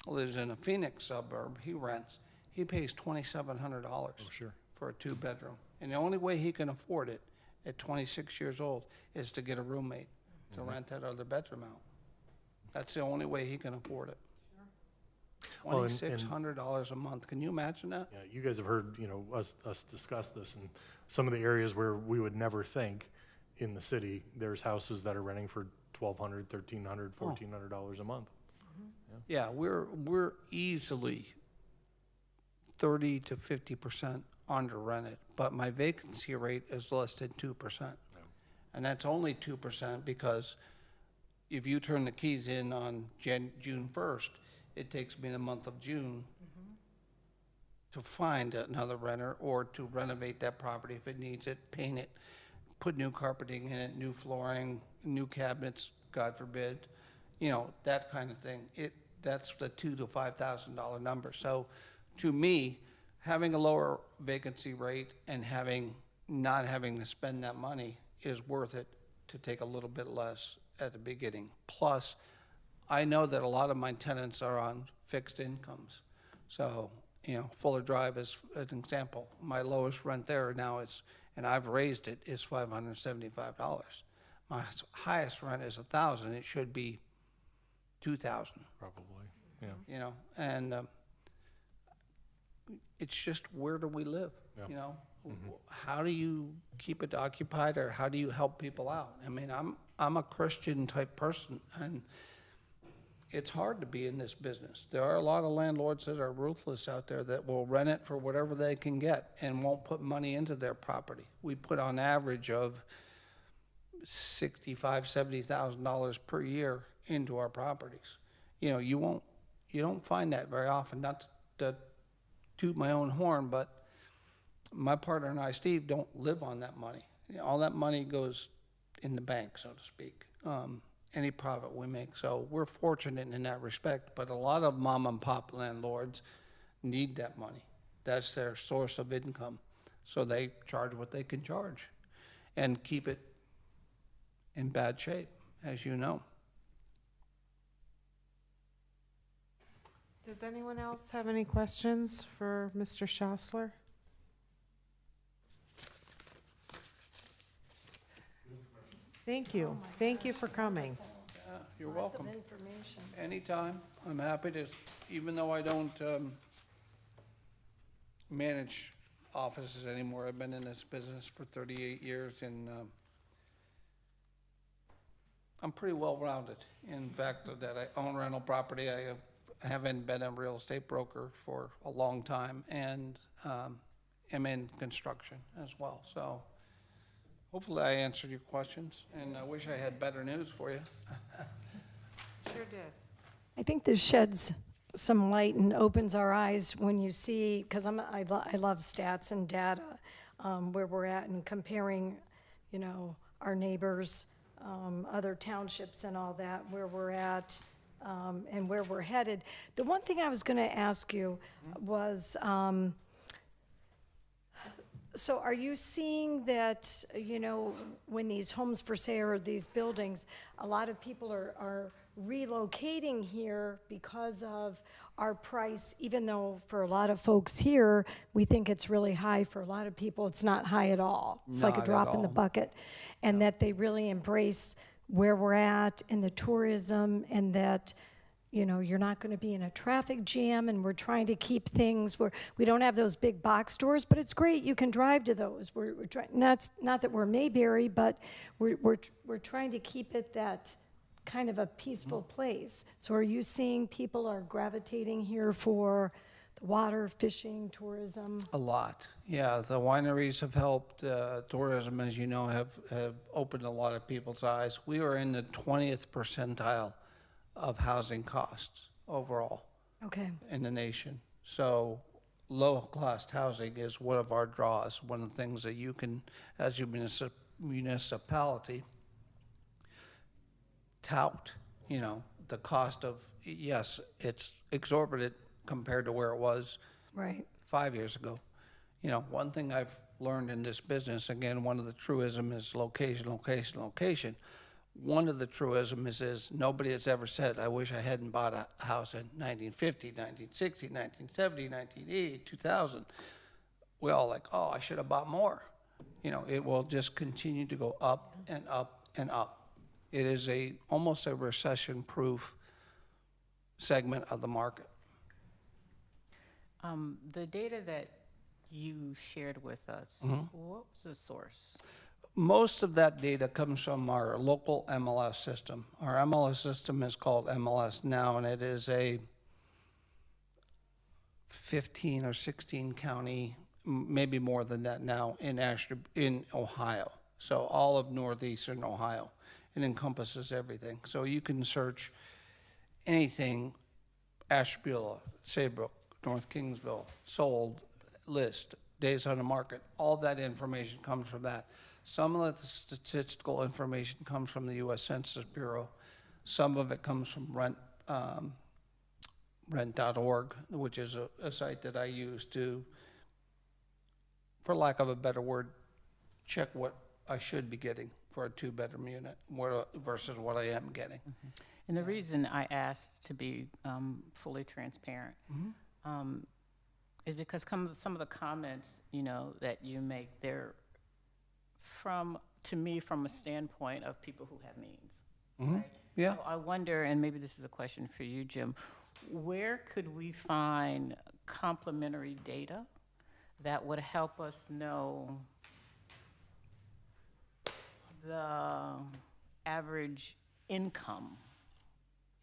lives in a Phoenix suburb. He rents. He pays $2,700 Oh, sure. for a two-bedroom. And the only way he can afford it at 26 years old is to get a roommate to rent that other bedroom out. That's the only way he can afford it. Well, and- $2,600 a month. Can you imagine that? Yeah, you guys have heard, us discuss this, and some of the areas where we would never think in the city, there's houses that are renting for $1,200, $1,300, $1,400 a month. Yeah, we're easily 30 to 50% under rented, but my vacancy rate is less than 2%. And that's only 2% because if you turn the keys in on June 1st, it takes me the month of June to find another renter or to renovate that property if it needs it, paint it, put new carpeting in it, new flooring, new cabinets, God forbid, that kind of thing. That's the $2,000 to $5,000 number. So to me, having a lower vacancy rate and not having to spend that money is worth it to take a little bit less at the beginning. Plus, I know that a lot of my tenants are on fixed incomes. So, Fuller Drive is an example. My lowest rent there now is, and I've raised it, is $575. My highest rent is $1,000. It should be $2,000. Probably, yeah. And it's just, where do we live? Yeah. How do you keep it occupied, or how do you help people out? I mean, I'm a Christian type person, and it's hard to be in this business. There are a lot of landlords that are ruthless out there that will rent it for whatever they can get and won't put money into their property. We put on average of $65,000, $70,000 per year into our properties. You don't find that very often. Not to toot my own horn, but my partner and I, Steve, don't live on that money. All that money goes in the bank, so to speak. Any profit we make. So we're fortunate in that respect, but a lot of mom and pop landlords need that money. That's their source of income. So they charge what they can charge and keep it in bad shape, as you know. Does anyone else have any questions for Mr. Schassler? Thank you. Thank you for coming. You're Lots of welcome. information. Anytime. I'm happy to, even though I don't manage offices anymore. I've been in this business for 38 years, and I'm pretty well-rounded. In fact, that I own rental property. I haven't been a real estate broker for a long time, and am in construction as well. So hopefully I answered your questions, and I wish I had better news for you. Sure did. I think this sheds some light and opens our eyes when you see, because I love stats and data, where we're at and comparing, our neighbors, other townships and all that, where we're at and where we're headed. The one thing I was going to ask you was, so are you seeing that, when these homes for sale or these buildings, a lot of people are relocating here because of our price, even though for a lot of folks here, we think it's really high, for a lot of people, it's not high at all. It's like a Not at drop in the all. bucket. And that they really embrace where we're at and the tourism, and that, you know, you're not going to be in a traffic jam, and we're trying to keep things where we don't have those big box stores, but it's great, you can drive to those. We're trying, not that we're Mayberry, but we're trying to keep it that kind of a peaceful place. So are you seeing people are gravitating here for the water, fishing, tourism? A lot, yeah. The wineries have helped. Tourism, as you know, have opened a lot of people's eyes. We are in the 20th percentile of housing costs overall Okay, in the nation. So low-cost housing is one of our draws, one of the things that you can, as a municipality, tout, you know, the cost of, yes, it's exorbitant compared to where it was right. 5 years ago. You know, one thing I've learned in this business, again, one of the truism is location, location, location. One of the truisms is nobody has ever said, I wish I hadn't bought a house in 1950, 1960, 1970, 1980, 2000. We all like, oh, I should have bought more. You know, it will just continue to go up and up and up. It is almost a recession-proof segment of the market. The data that you shared with us, what was the source? Most of that data comes from our local MLS system. Our MLS system is called MLS Now, and it is a 15 or 16 county, maybe more than that now, in Ohio. So all of northeastern Ohio. It encompasses everything. So you can search anything, Ashtabula, Saybrook, North Kingsville, sold, list, days on the market, all that information comes from that. Some of the statistical information comes from the U.S. Census Bureau. Some of it comes from rent.org, which is a site that I use to, for lack of a better word, check what I should be getting for a two-bedroom unit versus what I am getting. And the reason I asked to be fully transparent is because some of the comments, you know, that you make, they're to me, from a standpoint of people who have means. Right? Yeah. So I wonder, and maybe this is a question for you, Jim, where could we find complementary data that would help us know the average income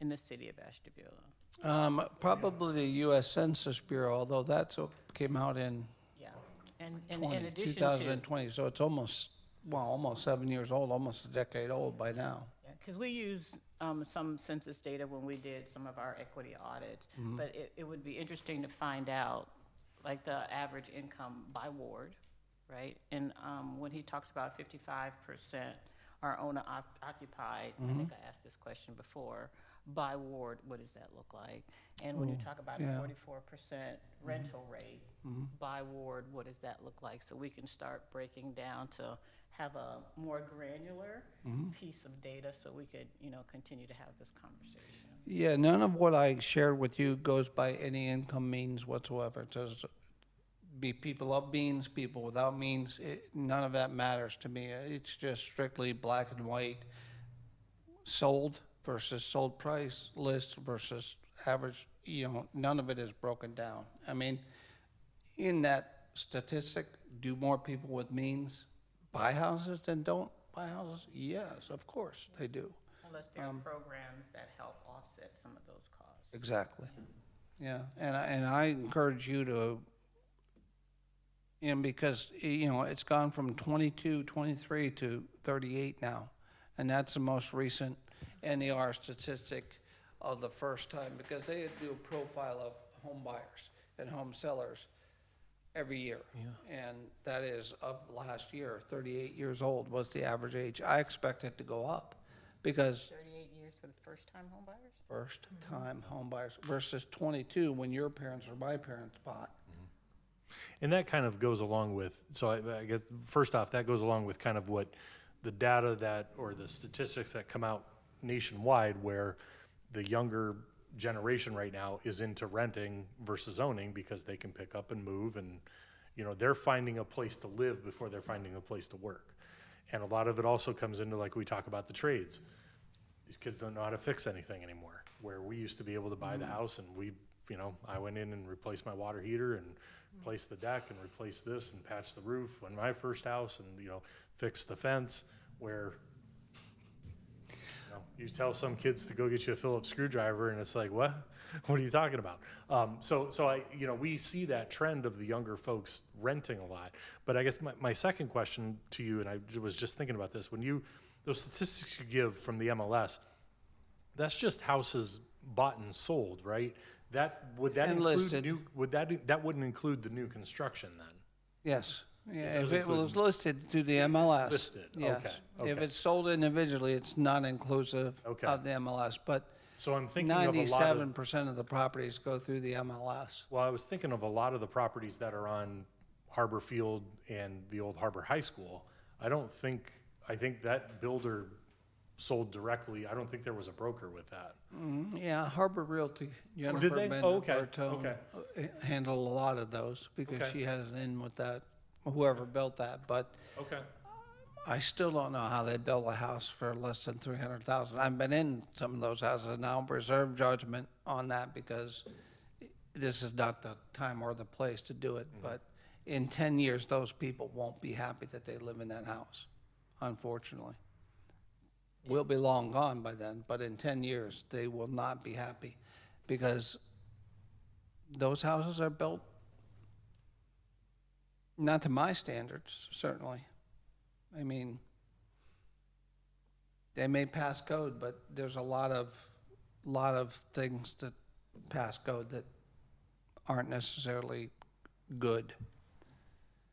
in the city of Ashtabula? Probably the U.S. Census Bureau, although that came out in Yeah, and in addition to, 2020, so it's almost 7 years old, almost a decade old by now. because we use some census data when we did some of our equity audits, but it would be interesting to find out, like, the average income by ward, right? And when he talks about 55% are owner occupied, I think I asked this question before, by ward, what does that look like? And when you talk about a yeah. 44% rental rate by ward, what does that look like? So we can start breaking down to have a more granular piece of data so we could, you know, continue to have this conversation. Yeah, none of what I shared with you goes by any income means whatsoever. It does be people of means, people without means. None of that matters to me. It's just strictly black and white, sold versus sold price, list versus average. You know, none of it is broken down. I mean, in that statistic, do more people with means buy houses than don't buy houses? Yes, of course they do. Unless there are programs that help offset some of those costs. Exactly. Yeah, and I encourage you to, because, it's gone from 22, 23 to 38 now. And that's the most recent NER statistic of the first time, because they do a profile of home buyers and home sellers every year. Yeah. And that is of last year, 38 years old was the average age. I expect it to go up because 38 years for the first-time home buyers? first-time home buyers versus 22 when your parents or my parents bought. And that kind of goes along with, so I guess, first off, that goes along with kind of what the data or the statistics that come out nationwide, where the younger generation right now is into renting versus owning because they can pick up and move and, you know, they're finding a place to live before they're finding a place to work. And a lot of it also comes into, like we talk about the trades. These kids don't know how to fix anything anymore, where we used to be able to buy the house and we, you know, I went in and replaced my water heater and replaced the deck and replaced this and patched the roof on my first house and, you know, fixed the fence, where, you know, you tell some kids to go get you a Phillips screwdriver and it's like, what? What are you talking about? So I, you know, we see that trend of the younger folks renting a lot. But I guess my second question to you, and I was just thinking about this, when those statistics you give from the MLS, that's just houses bought and sold, right? Would that And include listed. that wouldn't include the new construction then? Yes. Yeah, does if it include- was listed to the MLS. Listed, Yes. okay, If okay. it's sold individually, it's not inclusive Okay. of the MLS, but So I'm thinking of a lot of, 97% of the properties go through the MLS. well, I was thinking of a lot of the properties that are on Harbor Field and the old Harbor High School. I think that builder sold directly. I don't think there was a broker with that. Yeah, Harbor Realty, did Jennifer they? Bender Oh, okay, Bertone, okay. handled a lot of those because Okay. she has an in with that, whoever built that. But Okay. I still don't know how they built a house for less than 300,000. I've been in some of those houses and I'll reserve judgment on that because this is not the time or the place to do it. But in 10 years, those people won't be happy that they live in that house, unfortunately. We'll be long gone by then, but in 10 years, they will not be happy because those houses are built not to my standards, certainly. I mean, they may pass code, but there's a lot of things that pass code that aren't necessarily good.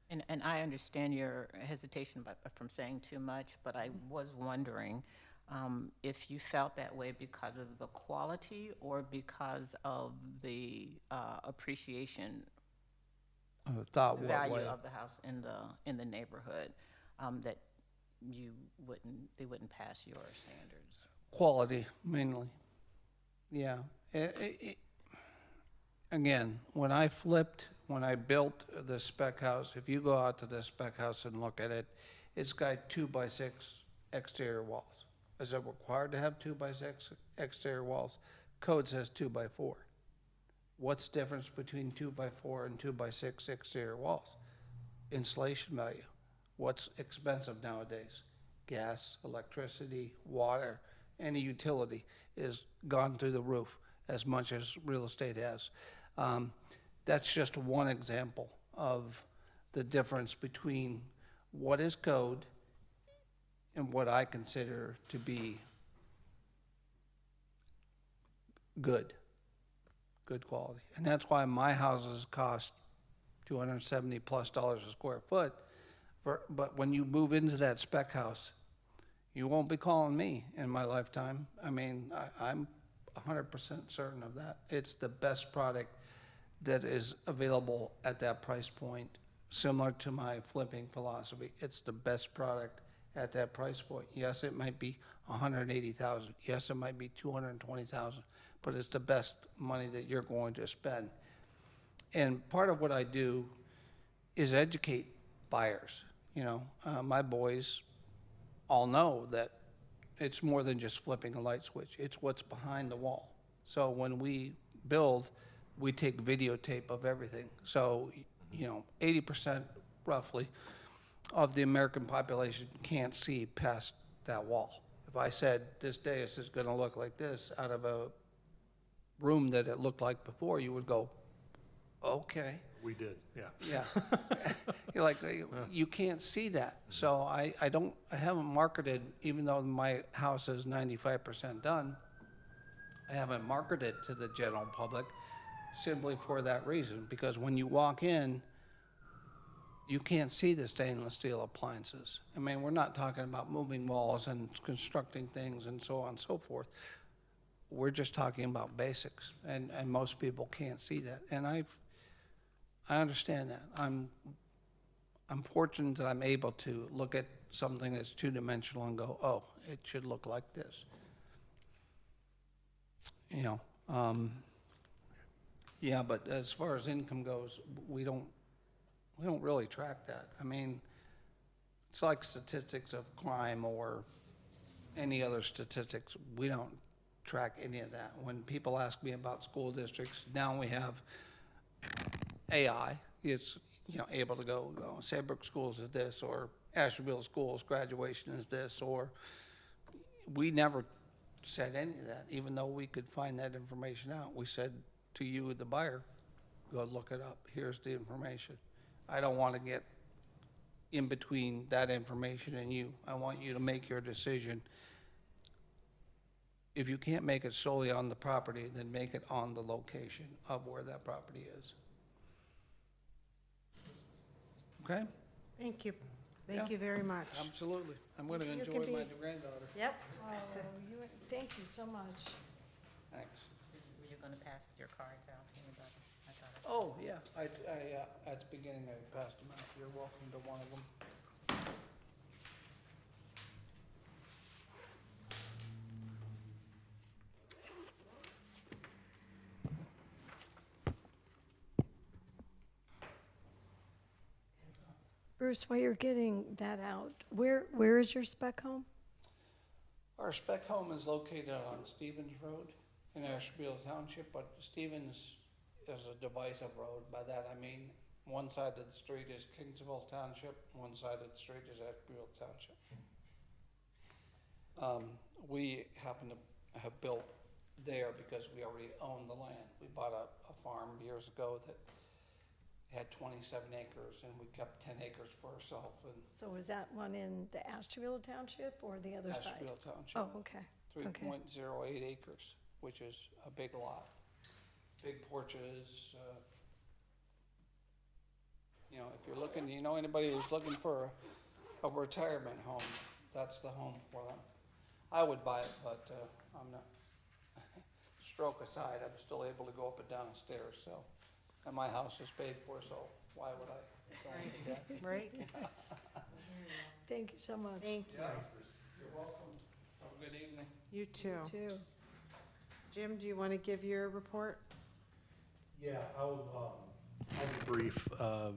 And I understand your hesitation from saying too much, but I was wondering if you felt that way because of the quality or because of the appreciation, Thought what value way? of the house in the neighborhood, that they wouldn't pass your standards. Quality, mainly. Yeah. Again, when I built the spec house, if you go out to the spec house and look at it, it's got 2x6 exterior walls. Is it required to have 2x6 exterior walls? Code says 2x4. What's the difference between 2x4 and 2x6 exterior walls? Insulation value. What's expensive nowadays? Gas, electricity, water, any utility is gone through the roof as much as real estate has. That's just one example of the difference between what is code and what I consider to be good quality. And that's why my houses cost $270+ a square foot. But when you move into that spec house, you won't be calling me in my lifetime. I mean, I'm 100% certain of that. It's the best product that is available at that price point, similar to my flipping philosophy. It's the best product at that price point. Yes, it might be $180,000. Yes, it might be $220,000, but it's the best money that you're going to spend. And part of what I do is educate buyers. You know, my boys all know that it's more than just flipping a light switch. It's what's behind the wall. So when we build, we take videotape of everything. So, you know, 80% roughly of the American population can't see past that wall. If I said this dais is going to look like this out of a room that it looked like before, you would go, okay. We did, yeah. Yeah. You're like, you can't see that. So I haven't marketed, even though my house is 95% done, I haven't marketed to the general public simply for that reason. Because when you walk in, you can't see the stainless steel appliances. I mean, we're not talking about moving walls and constructing things and so on and so forth. We're just talking about basics, and most people can't see that. And I understand that. I'm fortunate that I'm able to look at something that's two-dimensional and go, oh, it should look like this. You know, Yeah, but as far as income goes, we don't really track that. I mean, it's like statistics of crime or any other statistics. We don't track any of that. When people ask me about school districts, now we have AI. It's, able to go, Saybrook Schools is this, or Asheville Schools graduation is this, or we never said any of that, even though we could find that information out. We said to you, the buyer, go look it up. Here's the information. I don't want to get in between that information and you. I want you to make your decision. If you can't make it solely on the property, then make it on the location of where that property is. Okay? Thank you. Yeah. Thank you very much. Absolutely. I'm going to You enjoy can my be- granddaughter. Yep. Thank you so much. Thanks. Were you going to pass your cards out to anybody? I thought I- Oh, yeah, at the beginning, I passed them out. You're welcome to one of them. Bruce, while you're getting that out, where is your spec home? Our spec home is located on Stevens Road in Asheville Township, but Stevens is a divisive road. By that I mean, one side of the street is Kingsville Township, one side of the street is Asheville Township. We happen to have built there because we already own the land. We bought a farm years ago that had 27 acres, and we kept 10 acres for ourselves in So is that one in the Ashtabula Township or the other side? Asheville Township. Oh, okay. 3.08 acres, which is a big lot. Big porches, if you're looking, anybody who's looking for a retirement home, that's the home for them. I would buy it, but I'm not, stroke aside, I'm still able to go up and down the stairs, so, and my house is paid for, so why would I go into debt? Right? Thank you so much. Thank you. You're welcome. Have a good evening. You too. Too. Jim, do you want to give your report? Yeah, I'll be brief. I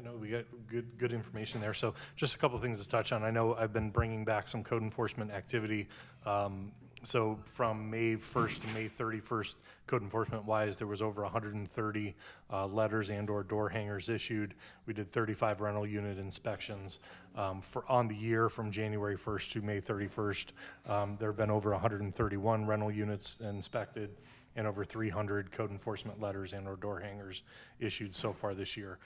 know we got good information there. So just a couple of things to touch on. I know I've been bringing back some code enforcement activity. So from May 1st to May 31st, code enforcement wise, there was over 130 letters and or door hangers issued. We did 35 rental unit inspections. On the year from January 1st to May 31st, there have been over 131 rental units inspected and over 300 code enforcement letters and or door hangers issued so far this year.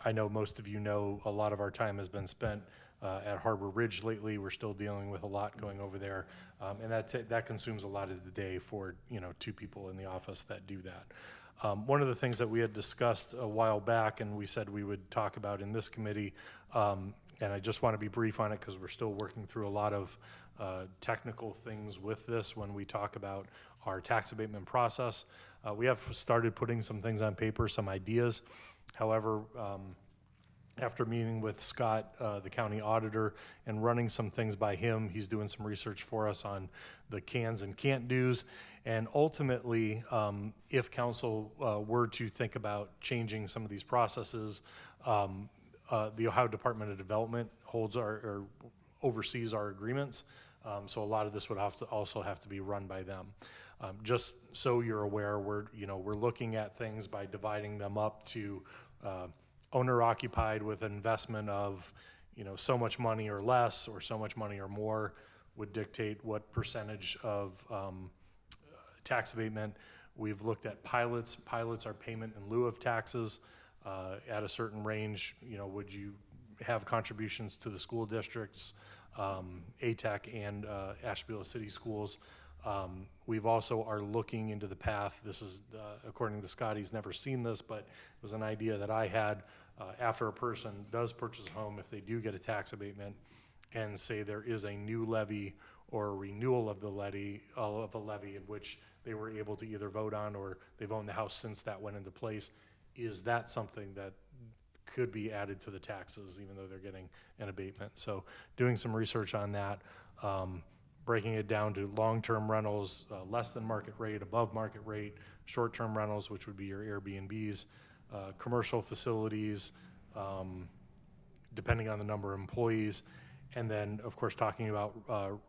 I know most of you know a lot of our time has been spent at Harbor Ridge lately. We're still dealing with a lot going over there, and that consumes a lot of the day for two people in the office that do that. One of the things that we had discussed a while back, and we said we would talk about in this committee, and I just want to be brief on it because we're still working through a lot of technical things with this when we talk about our tax abatement process. We have started putting some things on paper, some ideas. However, after meeting with Scott, the county auditor, and running some things by him, he's doing some research for us on the cans and can't do's. And ultimately, if council were to think about changing some of these processes, the Ohio Department of Development holds or oversees our agreements. So a lot of this would also have to be run by them. Just so you're aware, we're looking at things by dividing them up to owner occupied with investment of so much money or less, or so much money or more would dictate what percentage of tax abatement. We've looked at pilots. Pilots are payment in lieu of taxes at a certain range. Would you have contributions to the school districts, ATEC and Asheville City Schools? We've also are looking into the path. This is, according to Scott, he's never seen this, but it was an idea that I had. After a person does purchase a home, if they do get a tax abatement and say there is a new levy or a renewal of the levy, in which they were able to either vote on or they've owned the house since that went into place, is that something that could be added to the taxes even though they're getting an abatement? So doing some research on that. breaking it down to long-term rentals, less than market rate, above market rate, short-term rentals, which would be your Airbnbs, commercial facilities, depending on the number of employees, and then, of course, talking about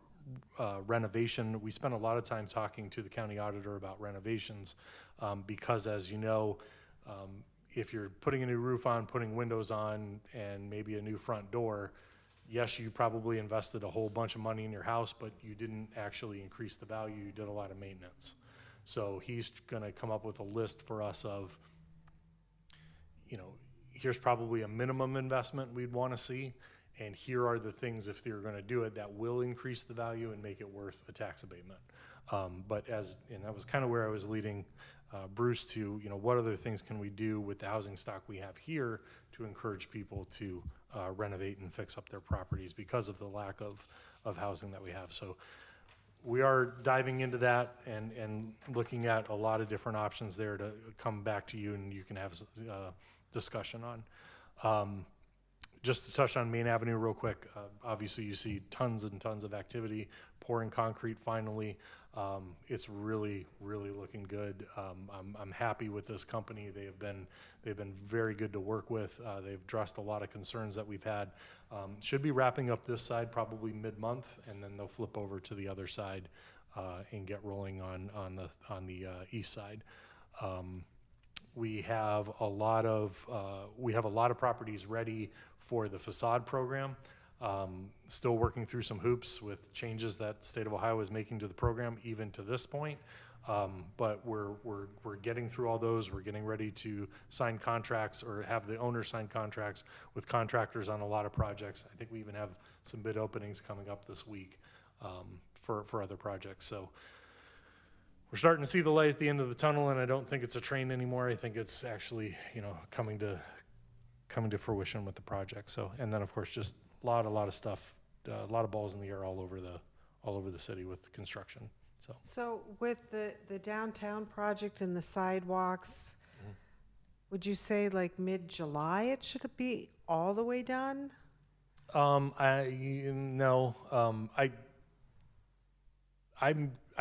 renovation. We spent a lot of time talking to the county auditor about renovations because, as you know, if you're putting a new roof on, putting windows on, and maybe a new front door, yes, you probably invested a whole bunch of money in your house, but you didn't actually increase the value. You did a lot of maintenance. So he's going to come up with a list for us of, here's probably a minimum investment we'd want to see, and here are the things, if you're going to do it, that will increase the value and make it worth a tax abatement. And that was kind of where I was leading Bruce to, what other things can we do with the housing stock we have here to encourage people to renovate and fix up their properties because of the lack of housing that we have. So we are diving into that and looking at a lot of different options there to come back to you, and you can have discussion on. Just to touch on Main Avenue real quick, obviously you see tons and tons of activity, pouring concrete finally. It's really, really looking good. I'm happy with this company. They've been very good to work with. They've addressed a lot of concerns that we've had. Should be wrapping up this side probably mid-month, and then they'll flip over to the other side and get rolling on the east side. We have a lot of properties ready for the facade program. Still working through some hoops with changes that the state of Ohio is making to the program, even to this point. But we're getting through all those. We're getting ready to sign contracts or have the owner sign contracts with contractors on a lot of projects. I think we even have some bid openings coming up this week for other projects. So we're starting to see the light at the end of the tunnel, and I don't think it's a train anymore. I think it's actually, coming to fruition with the project. So, and then of course, just a lot of stuff, a lot of balls in the air all over the city with construction. So with the downtown project and the sidewalks, would you say like mid-July it should be all the way done? I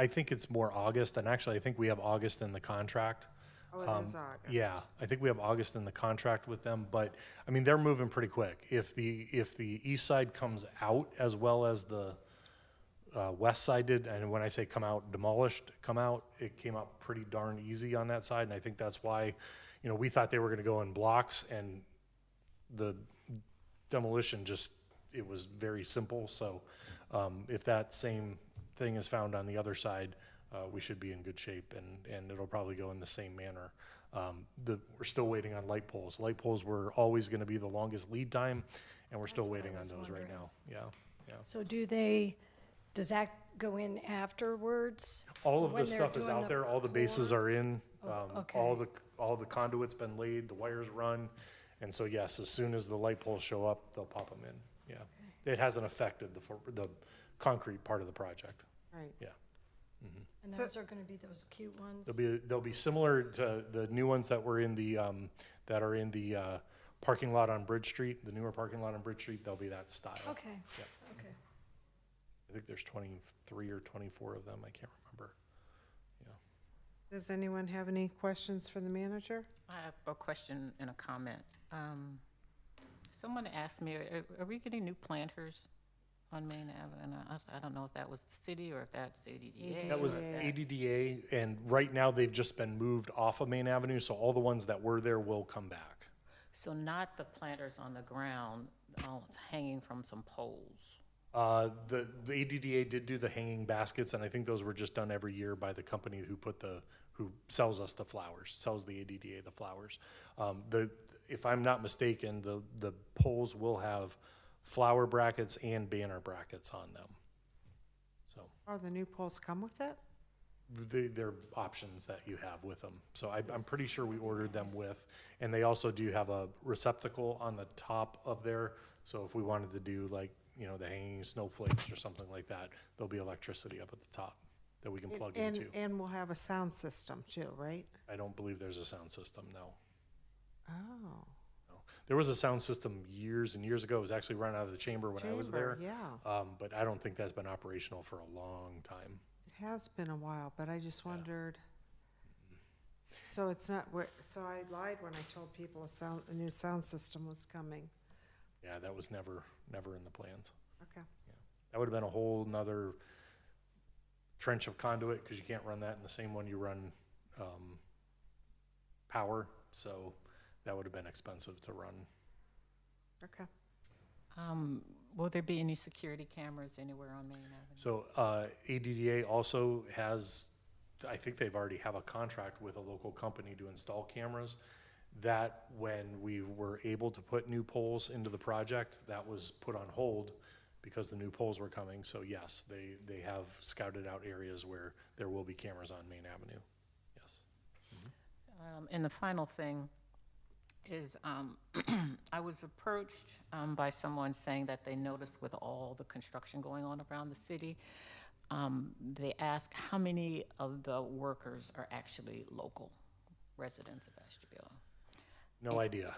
think it's more August, and actually I think we have August in the contract. Oh, it is August. Yeah, I think we have August in the contract with them, but I mean, they're moving pretty quick. If the east side comes out as well as the west side did, and when I say come out, it came out pretty darn easy on that side, and I think that's why, we thought they were gonna go in blocks, and the demolition it was very simple. So if that same thing is found on the other side, we should be in good shape, and it'll probably go in the same manner. We're still waiting on light poles. Light poles were always going to be the longest lead time, and we're still That's what I waiting on was those right wondering. now. Yeah. So does that go in afterwards? All of When the they're stuff is doing out the there. All the bases are in. okay. All the conduit's been laid. The wires run, and so yes, as soon as the light poles show up, they'll pop them in. Yeah. It hasn't affected the concrete part of the project. Right. Yeah. And So- those are going to be those cute ones? They'll be similar to the new ones that were in the parking lot on Bridge Street, the newer parking lot on Bridge Street. They'll be that style. Okay, Yeah. okay. I think there's 23 or 24 of them. I can't remember. Does anyone have any questions for the manager? I have a question and a comment. Someone asked me, are we getting new planters on Main Avenue? I don't know if that was the city or if that's ADDA. That was Yeah. ADDA, and right now they've just been moved off of Main Avenue, so all the ones that were there will come back. So not the planters on the ground, hanging from some poles. The ADDA did do the hanging baskets, and I think those were just done every year by the company who sells us the flowers, sells the ADDA the flowers. If I'm not mistaken, the poles will have flower brackets and banner brackets on them. So Oh, the new poles come with it? they're options that you have with them. So I'm pretty sure we ordered them with, and they also do have a receptacle on the top of there. So if we wanted to do like, the hanging snowflakes or something like that, there'll be electricity up at the top that we can plug into. And we'll have a sound system too, right? I don't believe there's a sound system, no. Oh, There was a sound system years and years ago. It was actually run out of the chamber when I was there. Chamber, yeah. But I don't think that's been operational for a long time. It has been a while, but I just wondered. So it's not, so I lied when I told people a new sound system was coming. Yeah, that was never in the plans. Okay. That would have been a whole nother trench of conduit, because you can't run that in the same one you run power. So that would have been expensive to run. Okay. Will there be any security cameras anywhere on Main Avenue? So ADDA also has, I think they've already have a contract with a local company to install cameras. That when we were able to put new poles into the project, that was put on hold because the new poles were coming. So yes, they have scouted out areas where there will be cameras on Main Avenue. Yes. And the final thing is, I was approached by someone saying that they noticed with all the construction going on around the city, they asked how many of the workers are actually local residents of Ashtabula. No idea.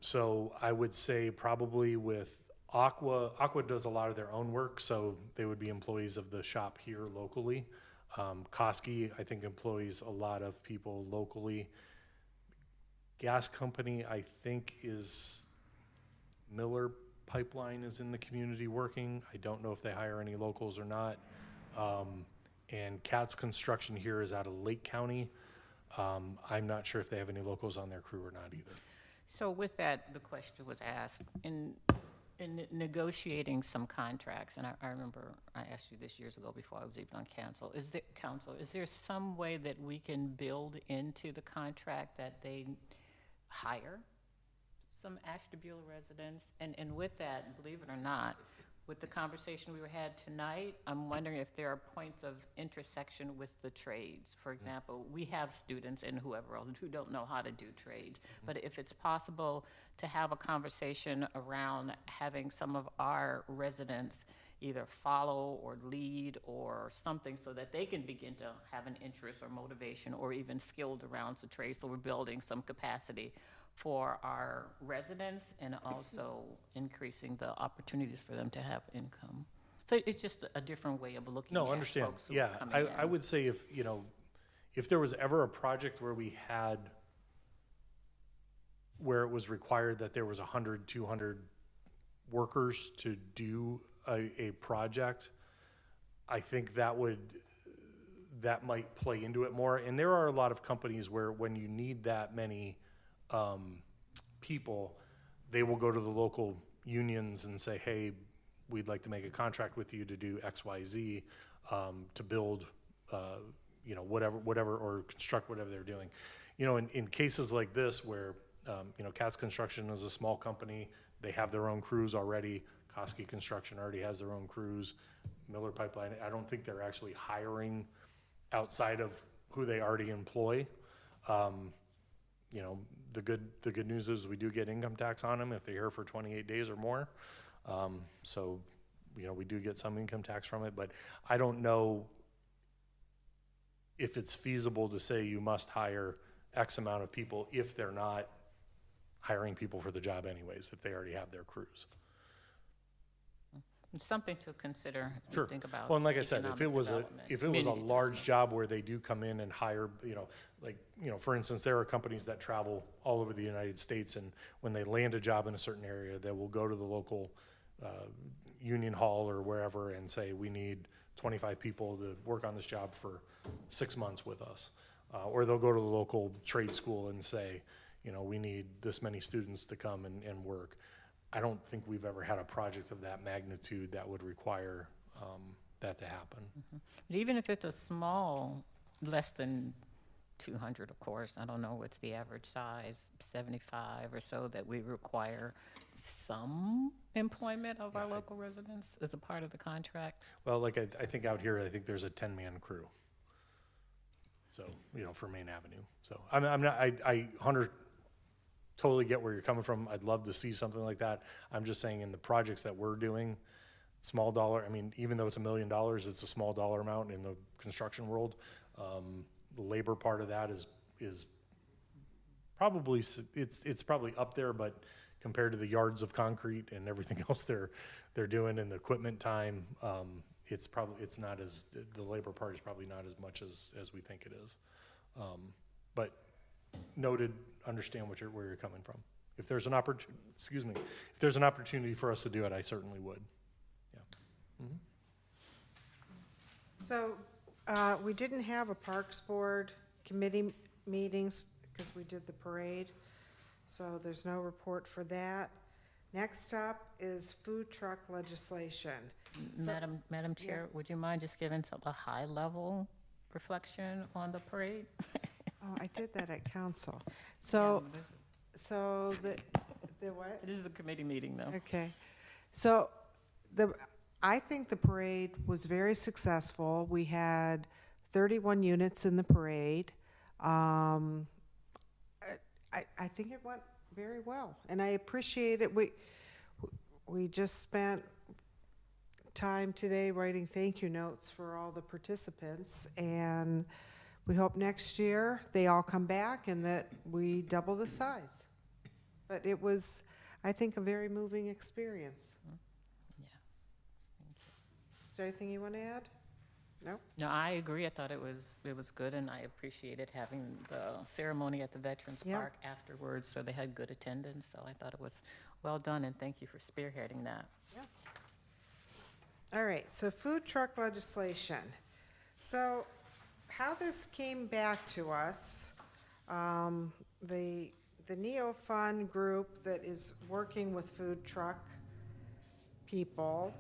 So I would say probably with Aqua does a lot of their own work, so they would be employees of the shop here locally. Koski, I think, employs a lot of people locally. Gas company, I think, is Miller Pipeline is in the community working. I don't know if they hire any locals or not. And Katz Construction here is out of Lake County. I'm not sure if they have any locals on their crew or not either. So with that, the question was asked, in negotiating some contracts, and I remember I asked you this years ago before I was even on council, is there some way that we can build into the contract that they hire some Ashtabula residents? And with that, believe it or not, with the conversation we had tonight, I'm wondering if there are points of intersection with the trades. For example, we have students and whoever else who don't know how to do trades. But if it's possible to have a conversation around having some of our residents either follow or lead or something so that they can begin to have an interest or motivation or even skilled around the trade. So we're building some capacity for our residents and also increasing the opportunities for them to have income. So it's just a different way of looking No, at understand. folks who Yeah, are coming I in. would say if there was ever a project where we had, where it was required that there was 100, 200 workers to do a project, I think that might play into it more. And there are a lot of companies where when you need that many people, they will go to the local unions and say, hey, we'd like to make a contract with you to do X, Y, Z, to build, whatever, or construct whatever they're doing. In cases like this where, Katz Construction is a small company, they have their own crews already. Koski Construction already has their own crews. Miller Pipeline, I don't think they're actually hiring outside of who they already employ. The good news is we do get income tax on them if they're here for 28 days or more. So, we do get some income tax from it, but I don't know if it's feasible to say you must hire X amount of people if they're not hiring people for the job anyways, if they already have their crews. It's something to consider and Sure. think about. Well, and like I said, if it economic was development, a community large job where they do come in and hire, for instance, there are companies that travel all over the United States, and when they land a job in a certain area, they will go to the local union hall or wherever and say, we need 25 people to work on this job for 6 months with us. Or they'll go to the local trade school and say, we need this many students to come and work. I don't think we've ever had a project of that magnitude that would require that to happen. But even if it's a small, less than 200, of course, I don't know what's the average size, 75 or so, that we require some employment of our local residents as a part of the contract. Well, like I think out here, I think there's a 10-man crew. So, for Main Avenue. So I totally get where you're coming from. I'd love to see something like that. I'm just saying in the projects that we're doing, small dollar, even though it's $1 million, it's a small dollar amount in the construction world. The labor part of that is probably, it's probably up there, but compared to the yards of concrete and everything else they're doing and the equipment time, it's not as, the labor part is probably not as much as we think it is. But noted, understand where you're coming from. If there's an if there's an opportunity for us to do it, I certainly would. Yeah. So, we didn't have a Parks Board committee meetings because we did the parade, so there's no report for that. Next up is food truck legislation. So- Madam Chair, would you mind just giving a high-level reflection on the parade? Oh, I did that at council. So, so the what? This is a committee meeting, though. Okay. So I think the parade was very successful. We had 31 units in the parade. I think it went very well, and I appreciate it. We just spent time today writing thank you notes for all the participants, and we hope next year they all come back and that we double the size. But it was, I think, a very moving experience. Yeah. Is there anything you want to add? No? No, I agree. I thought it was good, and I appreciated having the ceremony at the Veterans Yeah. Park afterwards, so they had good attendance. So I thought it was well done, and thank you for spearheading that. All right, so food truck legislation. So how this came back to us, the Neo Fund group that is working with food truck people,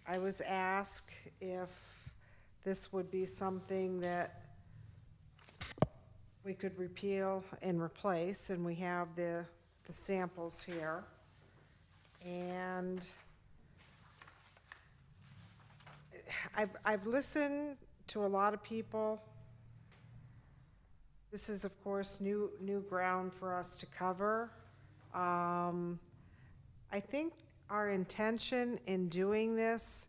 I was asked if this would be something that we could repeal and replace, and we have the samples here. And I've listened to a lot of people. This is, of course, new ground for us to cover. I think our intention in doing this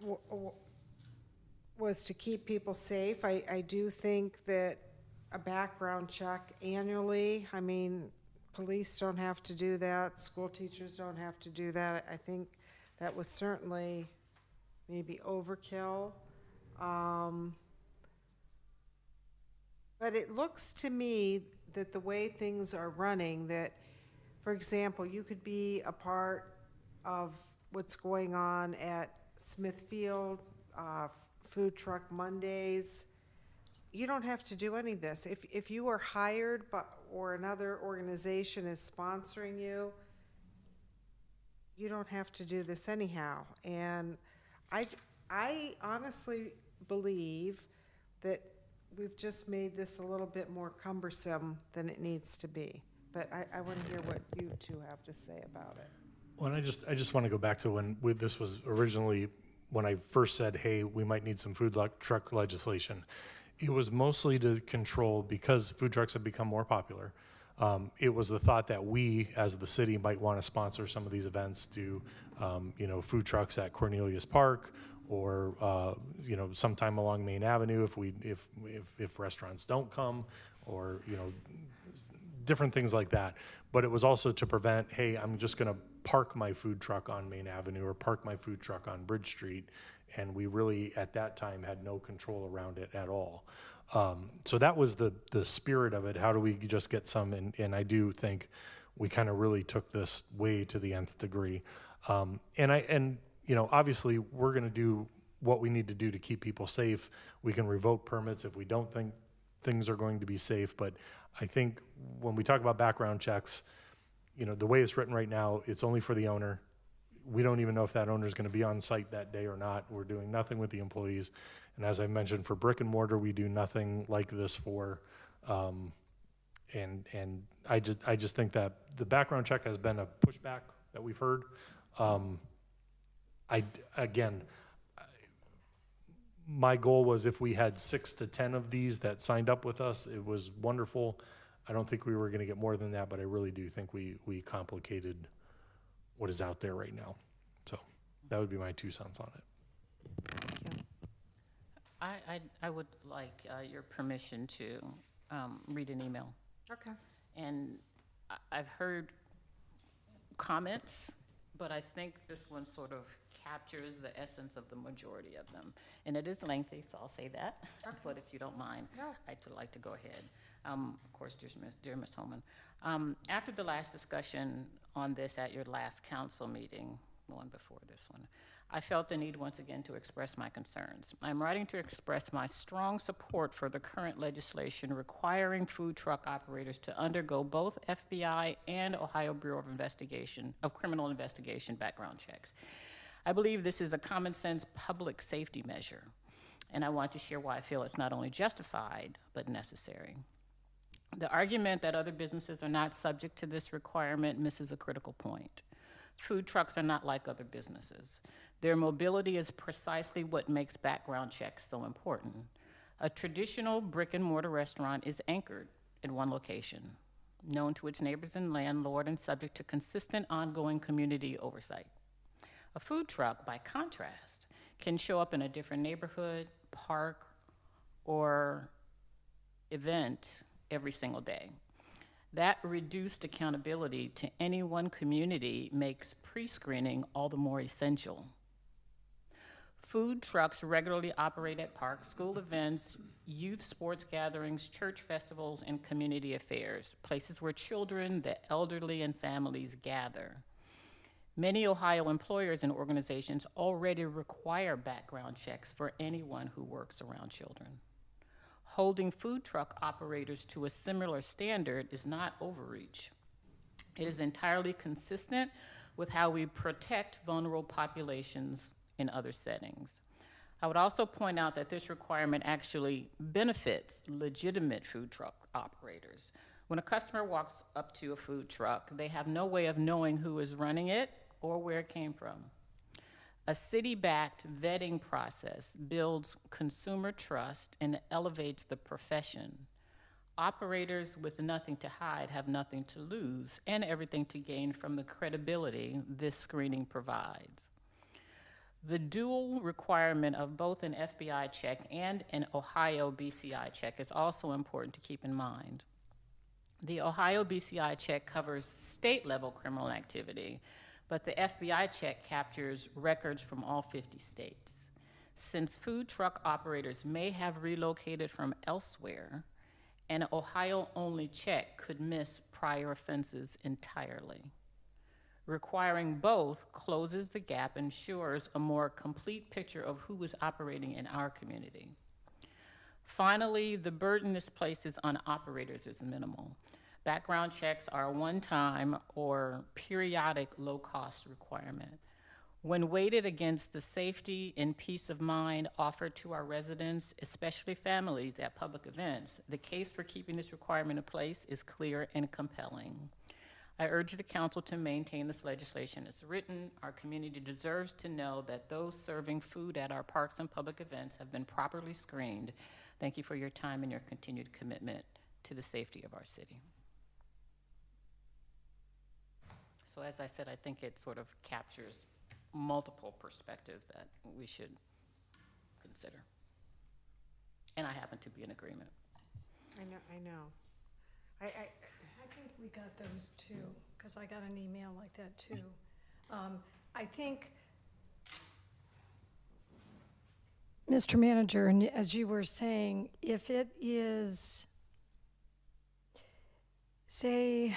was to keep people safe. I do think that a background check annually, I mean, police don't have to do that, school teachers don't have to do that. I think that was certainly maybe overkill. But it looks to me that the way things are running, that, for example, you could be a part of what's going on at Smithfield, Food Truck Mondays. You don't have to do any of this. If you are hired by, or another organization is sponsoring you, you don't have to do this anyhow. And I honestly believe that we've just made this a little bit more cumbersome than it needs to be. But I want to hear what you two have to say about it. Well, and I just want to go back to when this was originally, when I first said, hey, we might need some truck legislation. It was mostly to control, because food trucks have become more popular. It was the thought that we, as the city, might want to sponsor some of these events, do, food trucks at Cornelius Park, or, sometime along Main Avenue if restaurants don't come, or, different things like that. But it was also to prevent, hey, I'm just going to park my food truck on Main Avenue or park my food truck on Bridge Street. And we really, at that time, had no control around it at all. So that was the spirit of it. How do we just get some? And I do think we kind of really took this way to the nth degree. Obviously, we're going to do what we need to do to keep people safe. We can revoke permits if we don't think things are going to be safe. But I think when we talk about background checks, the way it's written right now, it's only for the owner. We don't even know if that owner is going to be on site that day or not. We're doing nothing with the employees. And as I mentioned, for brick and mortar, we do nothing like this for. And I just think that the background check has been a pushback that we've heard. My goal was if we had 6 to 10 of these that signed up with us, it was wonderful. I don't think we were going to get more than that, but I really do think we complicated what is out there right now. So that would be my 2 cents on it. Thank you. I would like your permission to read an email. Okay. And I've heard comments, but I think this one sort of captures the essence of the majority of them. And it is lengthy, so I'll say that, but if you don't mind, No. I'd like to go ahead. Of course, dear Ms. Holman, after the last discussion on this at your last council meeting, the one before this one, I felt the need once again to express my concerns. I'm writing to express my strong support for the current legislation requiring food truck operators to undergo both FBI and Ohio Bureau of Criminal Investigation background checks. I believe this is a common sense public safety measure, and I want to share why I feel it's not only justified, but necessary. The argument that other businesses are not subject to this requirement misses a critical point. Food trucks are not like other businesses. Their mobility is precisely what makes background checks so important. A traditional brick and mortar restaurant is anchored in one location, known to its neighbors and landlord and subject to consistent ongoing community oversight. A food truck, by contrast, can show up in a different neighborhood, park, or event every single day. That reduced accountability to any one community makes pre-screening all the more essential. Food trucks regularly operate at parks, school events, youth sports gatherings, church festivals, and community affairs, places where children, the elderly, and families gather. Many Ohio employers and organizations already require background checks for anyone who works around children. Holding food truck operators to a similar standard is not overreach. It is entirely consistent with how we protect vulnerable populations in other settings. I would also point out that this requirement actually benefits legitimate food truck operators. When a customer walks up to a food truck, they have no way of knowing who is running it or where it came from. A city-backed vetting process builds consumer trust and elevates the profession. Operators with nothing to hide have nothing to lose and everything to gain from the credibility this screening provides. The dual requirement of both an FBI check and an Ohio BCI check is also important to keep in mind. The Ohio BCI check covers state-level criminal activity, but the FBI check captures records from all 50 states. Since food truck operators may have relocated from elsewhere, an Ohio-only check could miss prior offenses entirely. Requiring both closes the gap and ensures a more complete picture of who is operating in our community. Finally, the burden this places on operators is minimal. Background checks are a one-time or periodic low-cost requirement. When weighted against the safety and peace of mind offered to our residents, especially families at public events, the case for keeping this requirement in place is clear and compelling. I urge the council to maintain this legislation as written. Our community deserves to know that those serving food at our parks and public events have been properly screened. Thank you for your time and your continued commitment to the safety of our city. So as I said, I think it sort of captures multiple perspectives that we should consider. And I happen to be in agreement. I know. I think we got those too, because I got an email like that too. I think, Mr. Manager, and as you were saying, if it is, say,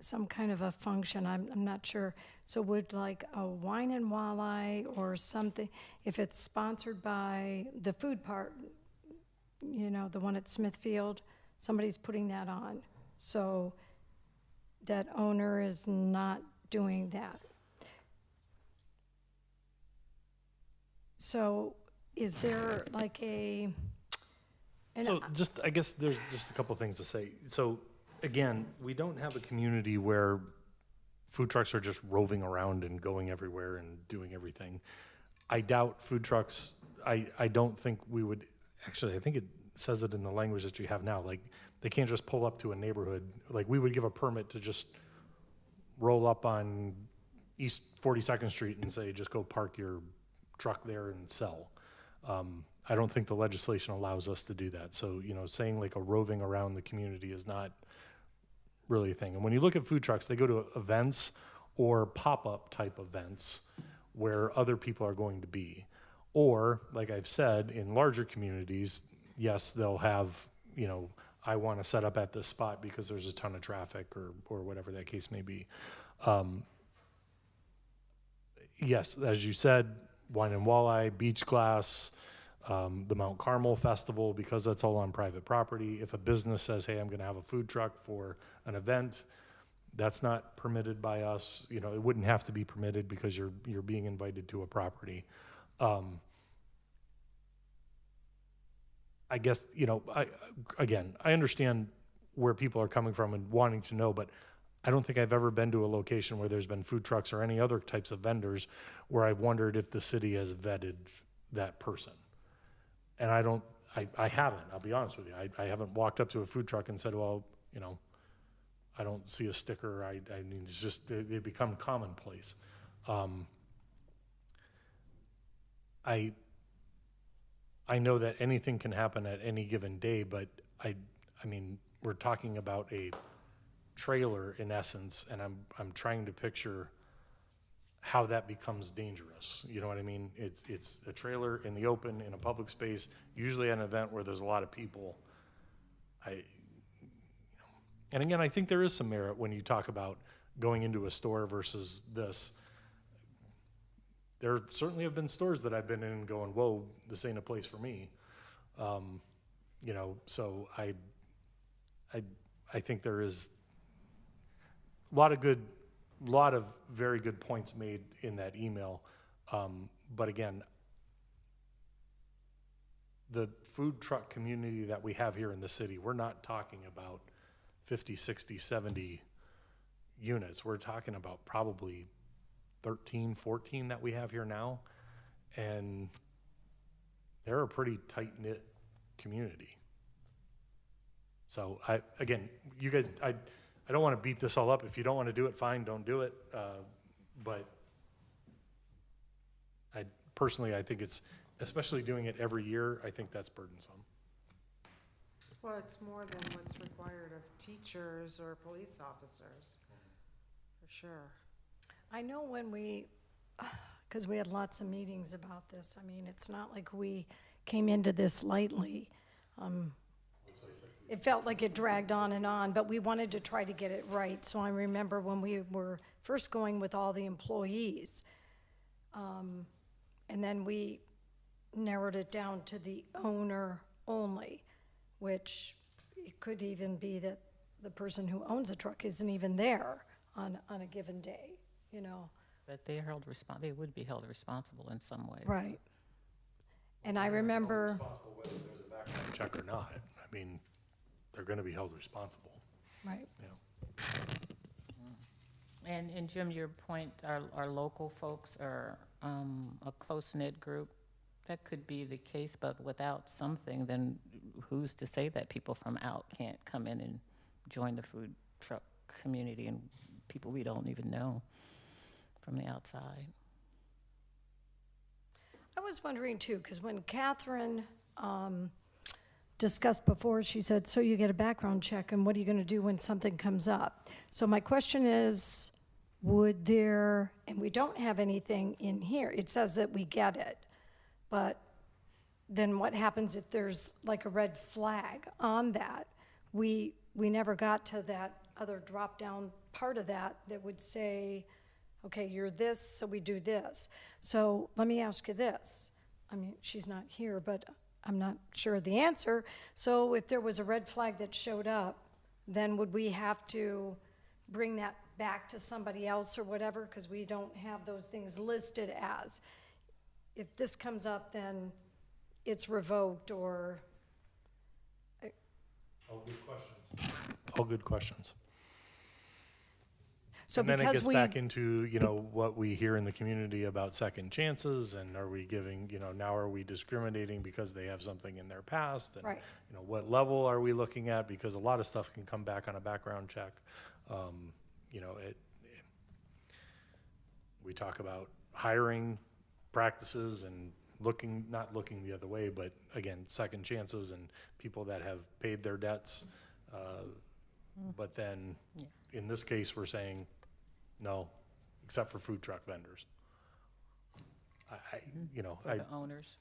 some kind of a function, I'm not sure, so would like a wine and walleye or something, if it's sponsored by the food part, you know, the one at Smithfield, somebody's putting that on. So that owner is not doing that. So is there like a, and So just, I guess there's just a couple things to say. So again, we don't have a community where food trucks are just roving around and going everywhere and doing everything. I doubt food trucks, I don't think we would, actually, I think it says it in the language that you have now, like they can't just pull up to a neighborhood. Like we would give a permit to just roll up on East 42nd Street and say, just go park your truck there and sell. I don't think the legislation allows us to do that. So, saying like a roving around the community is not really a thing. And when you look at food trucks, they go to events or pop-up type events where other people are going to be. Or, like I've said, in larger communities, yes, they'll have, I want to set up at this spot because there's a ton of traffic or whatever that case may be. Yes, as you said, Wine and Walleye, Beach Glass, the Mount Carmel Festival, because that's all on private property. If a business says, hey, I'm going to have a food truck for an event, that's not permitted by us. It wouldn't have to be permitted because you're being invited to a property. I guess, I understand where people are coming from and wanting to know, but I don't think I've ever been to a location where there's been food trucks or any other types of vendors where I've wondered if the city has vetted that person. And I haven't, I'll be honest with you. I haven't walked up to a food truck and said, well, I don't see a sticker. I mean, it's just, they become commonplace. I know that anything can happen at any given day, but I mean, we're talking about a trailer in essence, and I'm trying to picture how that becomes dangerous. You know what I mean? It's a trailer in the open in a public space, usually at an event where there's a lot of people. And again, I think there is some merit when you talk about going into a store versus this. There certainly have been stores that I've been in going, whoa, this ain't a place for me. So I think there is a lot of very good points made in that email. But again, the food truck community that we have here in the city, we're not talking about 50, 60, 70 units. We're talking about probably 13, 14 that we have here now. And they're a pretty tight-knit community. So you guys, I don't want to beat this all up. If you don't want to do it, fine, don't do it. But I think it's, especially doing it every year, I think that's burdensome. Well, it's more than what's required of teachers or police officers, for sure. I know when because we had lots of meetings about this, I mean, it's not like we came into this lightly. It felt like it dragged on, but we wanted to try to get it right. So I remember when we were first going with all the employees, and then we narrowed it down to the owner only, which it could even be that the person who owns a truck isn't even there on a given day, But they would be held responsible in some way. Right. And I remember, Responsible whether there's a background check or not. I mean, they're going to be held responsible. right, And Jim, your point, our local folks are a close-knit group. That could be the case, but without something, then who's to say that people from out can't come in and join the food truck community and people we don't even know from the outside? I was wondering too, because when Catherine discussed before, she said, so you get a background check, and what are you going to do when something comes up? So my question is, would there, and we don't have anything in here, it says that we get it, but then what happens if there's like a red flag on that? We never got to that other drop-down part of that would say, okay, you're this, so we do this. So let me ask you this. I mean, she's not here, but I'm not sure of the answer. So if there was a red flag that showed up, then would we have to bring that back to somebody else or whatever? Because we don't have those things listed as. If this comes up, then it's revoked or... All good questions. All good questions. So And then it because gets back into, what we hear in the community about second chances, and are we giving, now are we discriminating because they have something in their past? And, Right. What level are we looking at? Because a lot of stuff can come back on a background check. We talk about hiring practices and not looking the other way, but again, second chances and people that have paid their debts. But then, in this case, we're saying, no, except for food truck vendors. For the owners.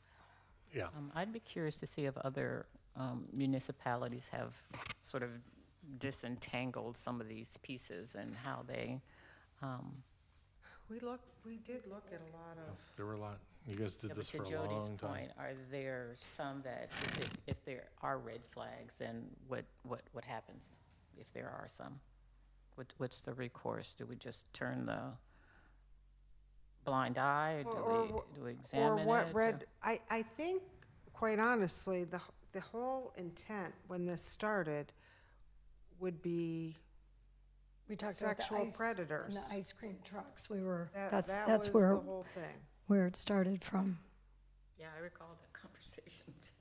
Yeah. I'd be curious to see if other municipalities have sort of disentangled some of these pieces and how they, We did look at a lot of, There were a lot, you guys did yeah, this but for to a long Jody's time. point, are there some that, if there are red flags, then what happens if there are some? What's the recourse? Do we just turn the blind eye? Do we or examine it? what red, I think, quite honestly, the whole intent when this started would be, We talked about the Sexual ice and predators. the ice cream trucks. We were, that that's was the where, whole thing. where it started from. Yeah, I recall the conversations.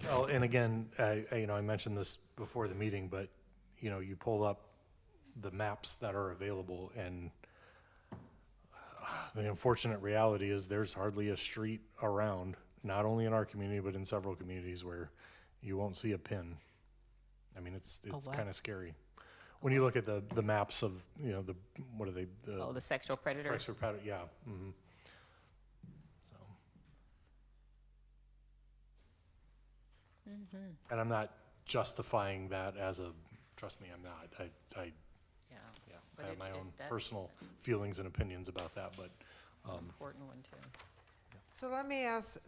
Well, and again, I mentioned this before the meeting, but, you pull up the maps that are available, and the unfortunate reality is there's hardly a street around, not only in our community, but in several communities, where you won't see a pin. I mean, it's wow. kind of scary. When you look at the maps of, what are they? Oh, the sexual predators? Sexual predator, yeah. Mhm. So. And I'm not justifying that as a, trust me, I'm not. Yeah. Yeah, But I have my own that's personal feelings and opinions about that, but, an important one, too. So let me ask,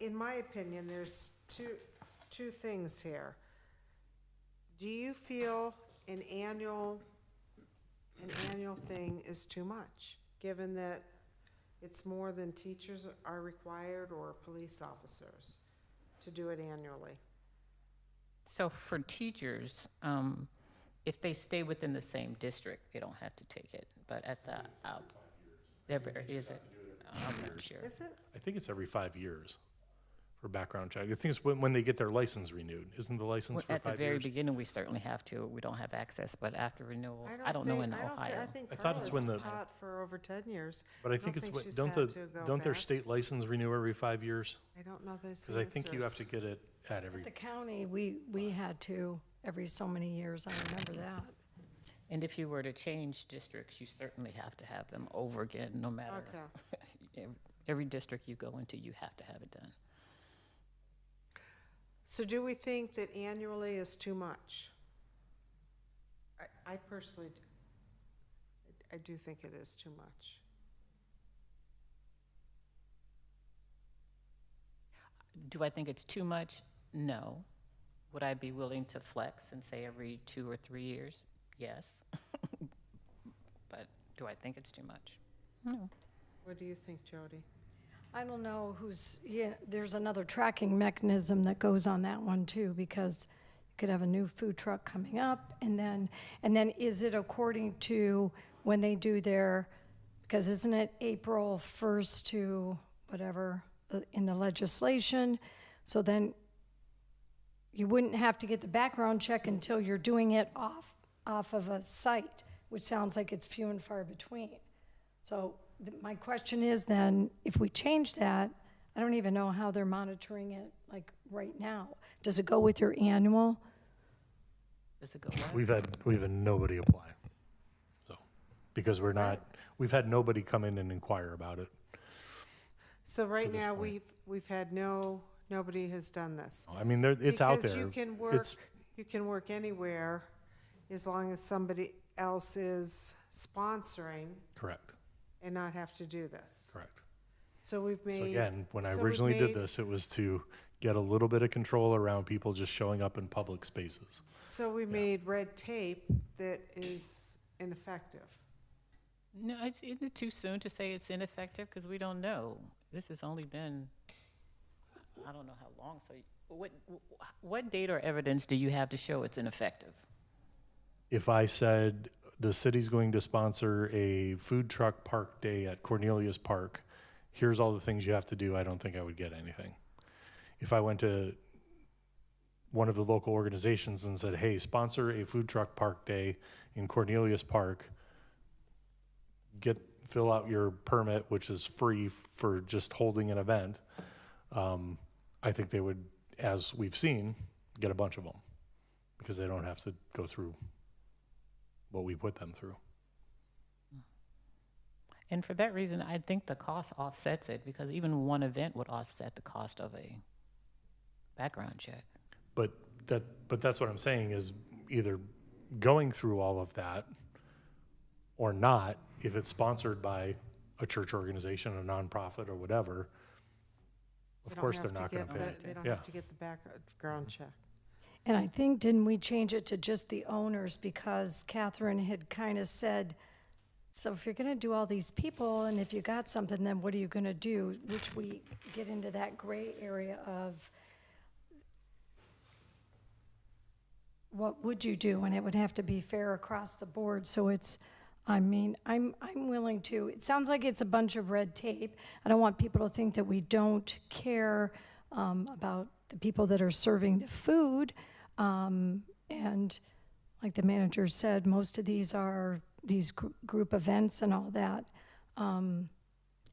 in my opinion, there's two things here. Do you feel an annual thing is too much, given that it's more than teachers are required or police officers to do it annually? So for teachers, if they stay within the same district, they don't have to take it, but at the out, is it? I'm not sure. Is it? I think it's every 5 years for background check. I think it's when they get their license renewed. Isn't the license for At the 5 very years? beginning, we certainly have to. We don't have access, but after renewal, I don't know in Ohio. I think I thought it's when Carla's the- taught for over 10 years. But I don't think it's, think what- she's don't had to go don't their back. state license renew every 5 years? I don't know this Because I think you have to get it at every, At the county, we had to every so many years. I remember that. And if you were to change districts, you certainly have to have them over again, no matter. Okay. Every district you go into, you have to have it done. So do we think that annually is too much? I personally, I do think it is too much. Do I think it's too much? No. Would I be willing to flex and say every 2 or 3 years? Yes. But do I think it's too much? No. What do you think, Jody? I don't know there's another tracking mechanism that goes on that one too, because you could have a new food truck coming up, and then is it according to when they do because isn't it April 1st to whatever in the legislation? So then you wouldn't have to get the background check until you're doing it off of a site, which sounds like it's few and far between. So my question is then, if we change that, I don't even know how they're monitoring it, like, right now. Does it go with your annual? Does it go what? we've had nobody apply. So, because we've had nobody come in and inquire about it. So right this now, point. we've had nobody has done this. I mean, it's out there. Because you can work anywhere as long as somebody else is sponsoring Correct, and not have to do this. correct. So we've made. So again, when I so we've originally did made- this, it was to get a little bit of control around people just showing up in public spaces. So we made red tape that is ineffective. No, isn't it too soon to say it's ineffective? Because we don't know. This has only been, I don't know how long. So what data or evidence do you have to show it's ineffective? If I said the city's going to sponsor a food truck park day at Cornelius Park, here's all the things you have to do, I don't think I would get anything. If I went to one of the local organizations and said, hey, sponsor a food truck park day in Cornelius Park, get fill out your permit, which is free for just holding an event, I think they would, as we've seen, get a bunch of them because they don't have to go through what we put them through. And for that reason, I think the cost offsets it, because even one event would offset the cost of a background check. But that's what I'm saying is either going through all of that or not, if it's sponsored by a church organization, a nonprofit or whatever, They of don't course have they're to not going get to pay. the- They don't Yeah. have to get the background check. And I think, didn't we change it to just the owners, because Catherine had kind of said, so if you're going to do all these people, and if you got something, then what are you going to do? Which we get into that gray area of what would you do? And it would have to be fair across the board. So it's, I mean, I'm willing to, it sounds like it's a bunch of red tape. I don't want people to think that we don't care about the people that are serving the food. And like the manager said, most of these are these group events and all that. And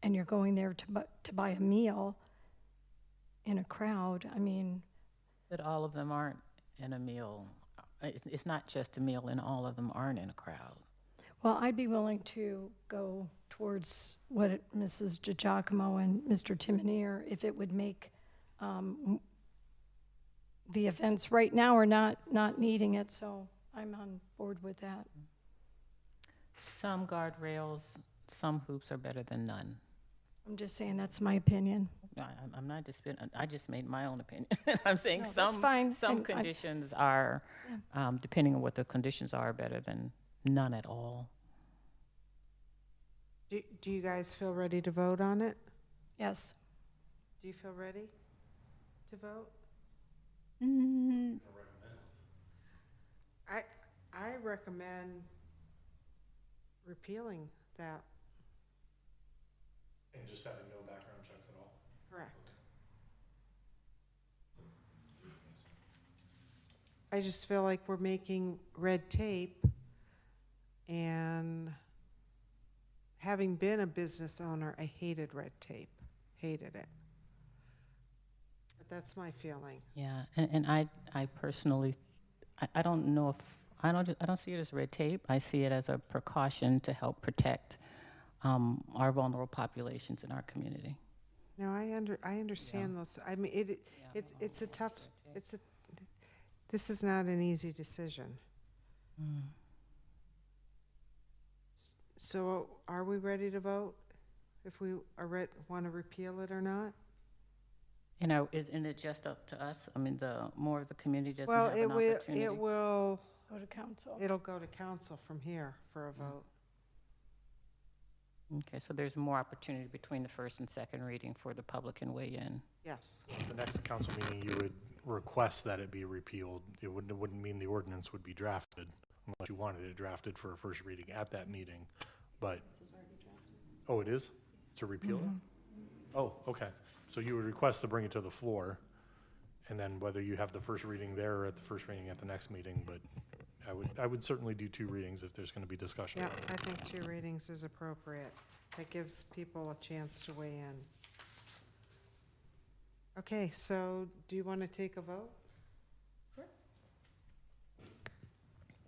you're going there to buy a meal in a crowd. I mean, But all of them aren't in a meal. It's not just a meal, and all of them aren't in a crowd. well, I'd be willing to go towards what Mrs. DiGiacomo and Mr. Timonier, if it would make the events right now are not needing it, so I'm on board with that. Some guardrails, some hoops are better than none. I'm just saying that's my opinion. I'm not disputing, I just made my own opinion. I'm saying No, that's fine. some And I- conditions are, depending on what the conditions are, better than none at all. Do you guys feel ready to vote on it? Yes. Do you feel ready to vote? I recommend repealing that. And just having no background checks at all. Correct. I just feel like we're making red tape, and having been a business owner, I hated red tape, hated it. But that's my feeling. Yeah, and I personally, I don't know if, I don't see it as red tape. I see it as a precaution to help protect our vulnerable populations in our community. No, I understand those, I mean, it's a tough, this is not an easy decision. So are we ready to vote? If we are want to repeal it or not? You know, isn't it just up to us? I mean, the more of the community doesn't Well, have an opportunity. Go to council. It'll go to council from here for a vote. Okay, so there's more opportunity between the first and second reading for the public can weigh in. Yes. The next council meeting, you would request that it be repealed. It wouldn't mean the ordinance would be drafted unless you wanted it drafted for a first reading at that meeting. But, oh, it is? To repeal it? Oh, okay. So you would request to bring it to the floor, and then whether you have the first reading there or at the first reading at the next meeting, but I would certainly do 2 readings if there's going to be discussion. Yeah, I think 2 readings is appropriate. That gives people a chance to weigh in. Okay, so do you want to take a vote?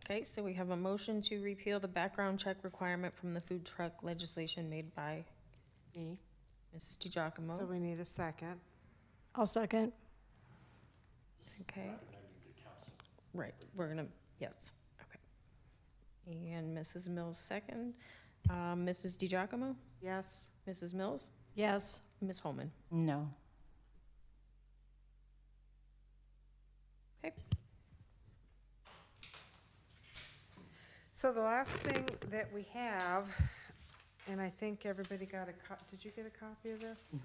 Okay, so we have a motion to repeal the background check requirement from the food truck legislation made by Me. Mrs. DiGiacomo. So we need a second. I'll second. Okay. Right, we're gonna, yes, okay. And Mrs. Mills second. Mrs. DiGiacomo, Yes? Mrs. Mills, Yes. Ms. Holman. No. Okay. So the last thing that we have, and I think everybody got did you get a copy of this?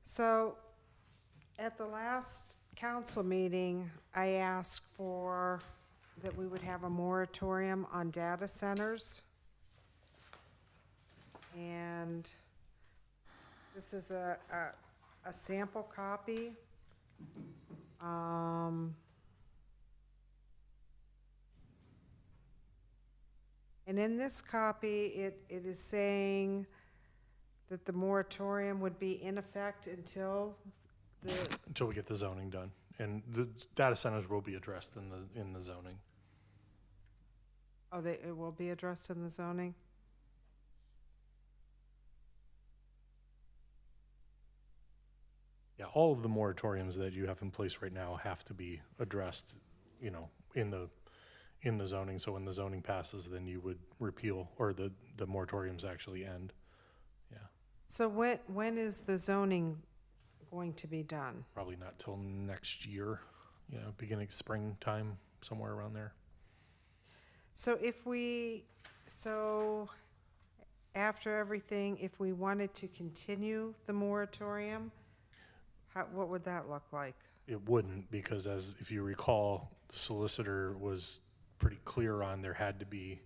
So, at the last council meeting, I asked that we would have a moratorium on data centers. And this is a sample copy. And in this copy, it is saying that the moratorium would be in effect until Until we get the zoning done. And the data centers will be addressed in the zoning. it will be addressed in the zoning? Yeah, all of the moratoriums that you have in place right now have to be addressed, you know, in the zoning. So when the zoning passes, then you would repeal, or the moratoriums actually end. Yeah, So when is the zoning going to be done? probably not till next year, beginning springtime, somewhere around there. So after everything, if we wanted to continue the moratorium, what would that look like? It wouldn't, because if you recall, the solicitor was pretty clear on there had to be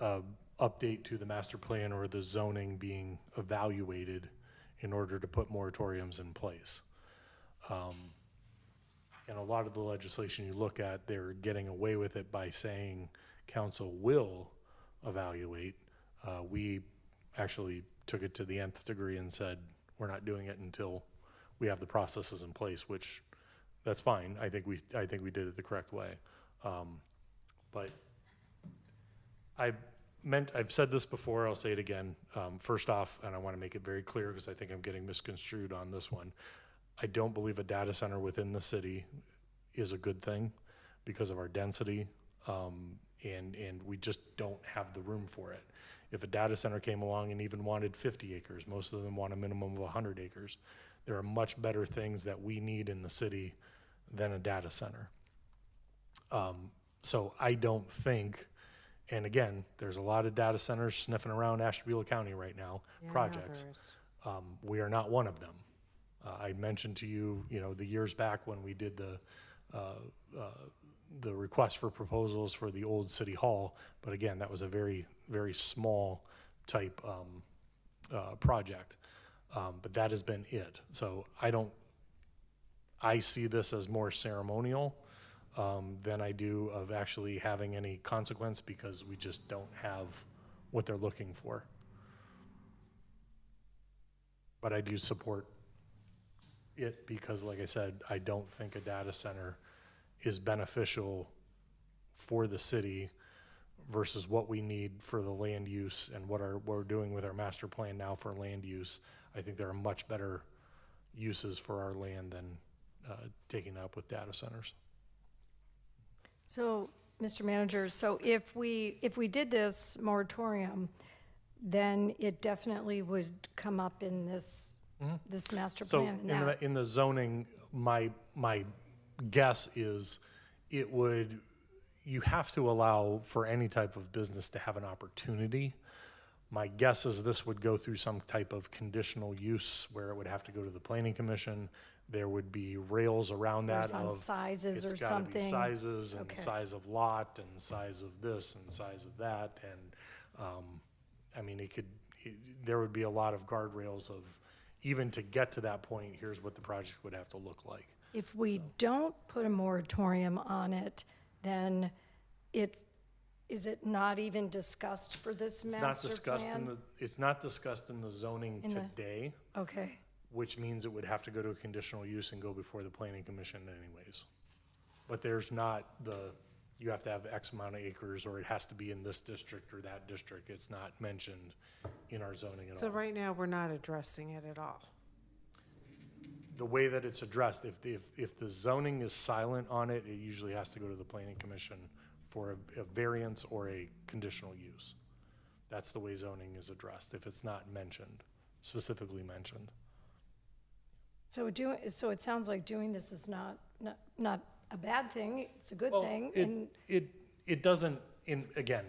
a update to the master plan or the zoning being evaluated in order to put moratoriums in place. And a lot of the legislation you look at, they're getting away with it by saying council will evaluate. We actually took it to the nth degree and said, we're not doing it until we have the processes in place, which that's fine. I think we did it the correct way. But I've said this before, I'll say it again. First off, and I want to make it very clear because I think I'm getting misconstrued on this one. I don't believe a data center within the city is a good thing because of our density, and we just don't have the room for it. If a data center came along and even wanted 50 acres, most of them want a minimum of 100 acres. There are much better things that we need in the city than a data center. So I don't think, and again, there's a lot of data centers sniffing around Ashtabula County right now, projects. We are not one of them. I mentioned to you, the years back when we did the request for proposals for the old city hall, but again, that was a very, very small type project. But that has been it. So I see this as more ceremonial than I do of actually having any consequence, because we just don't have what they're looking for. But I do support it because, like I said, I don't think a data center is beneficial for the city versus what we need for the land use and what we're doing with our master plan now for land use. I think there are much better uses for our land than taking up with data centers. So, Mr. Manager, so if we did this moratorium, then it definitely would come up in this master So plan now. in the zoning, my guess is you have to allow for any type of business to have an opportunity. My guess is this would go through some type of conditional use where it would have to go to the planning commission. There would be rails around that On of sizes or it's gotta be something. sizes and Okay. size of lot and size of this and size of that. And, I mean, there would be a lot of guardrails of, even to get to that point, here's what the project would have to look like. If we don't put a moratorium on it, then is it not even discussed for this It's not master discussed plan? it's not discussed in the zoning In the- today, Okay, which means it would have to go to a conditional use and go before the planning commission anyways. But there's not you have to have X amount of acres, or it has to be in this district or that district. It's not mentioned in our zoning at all. So right now, we're not addressing it at all. The way that it's addressed, if the zoning is silent on it, it usually has to go to the planning commission for a variance or a conditional use. That's the way zoning is addressed, if it's not mentioned, specifically mentioned. so it sounds like doing this is not a bad thing, it's a good Well, thing, and, it doesn't, again,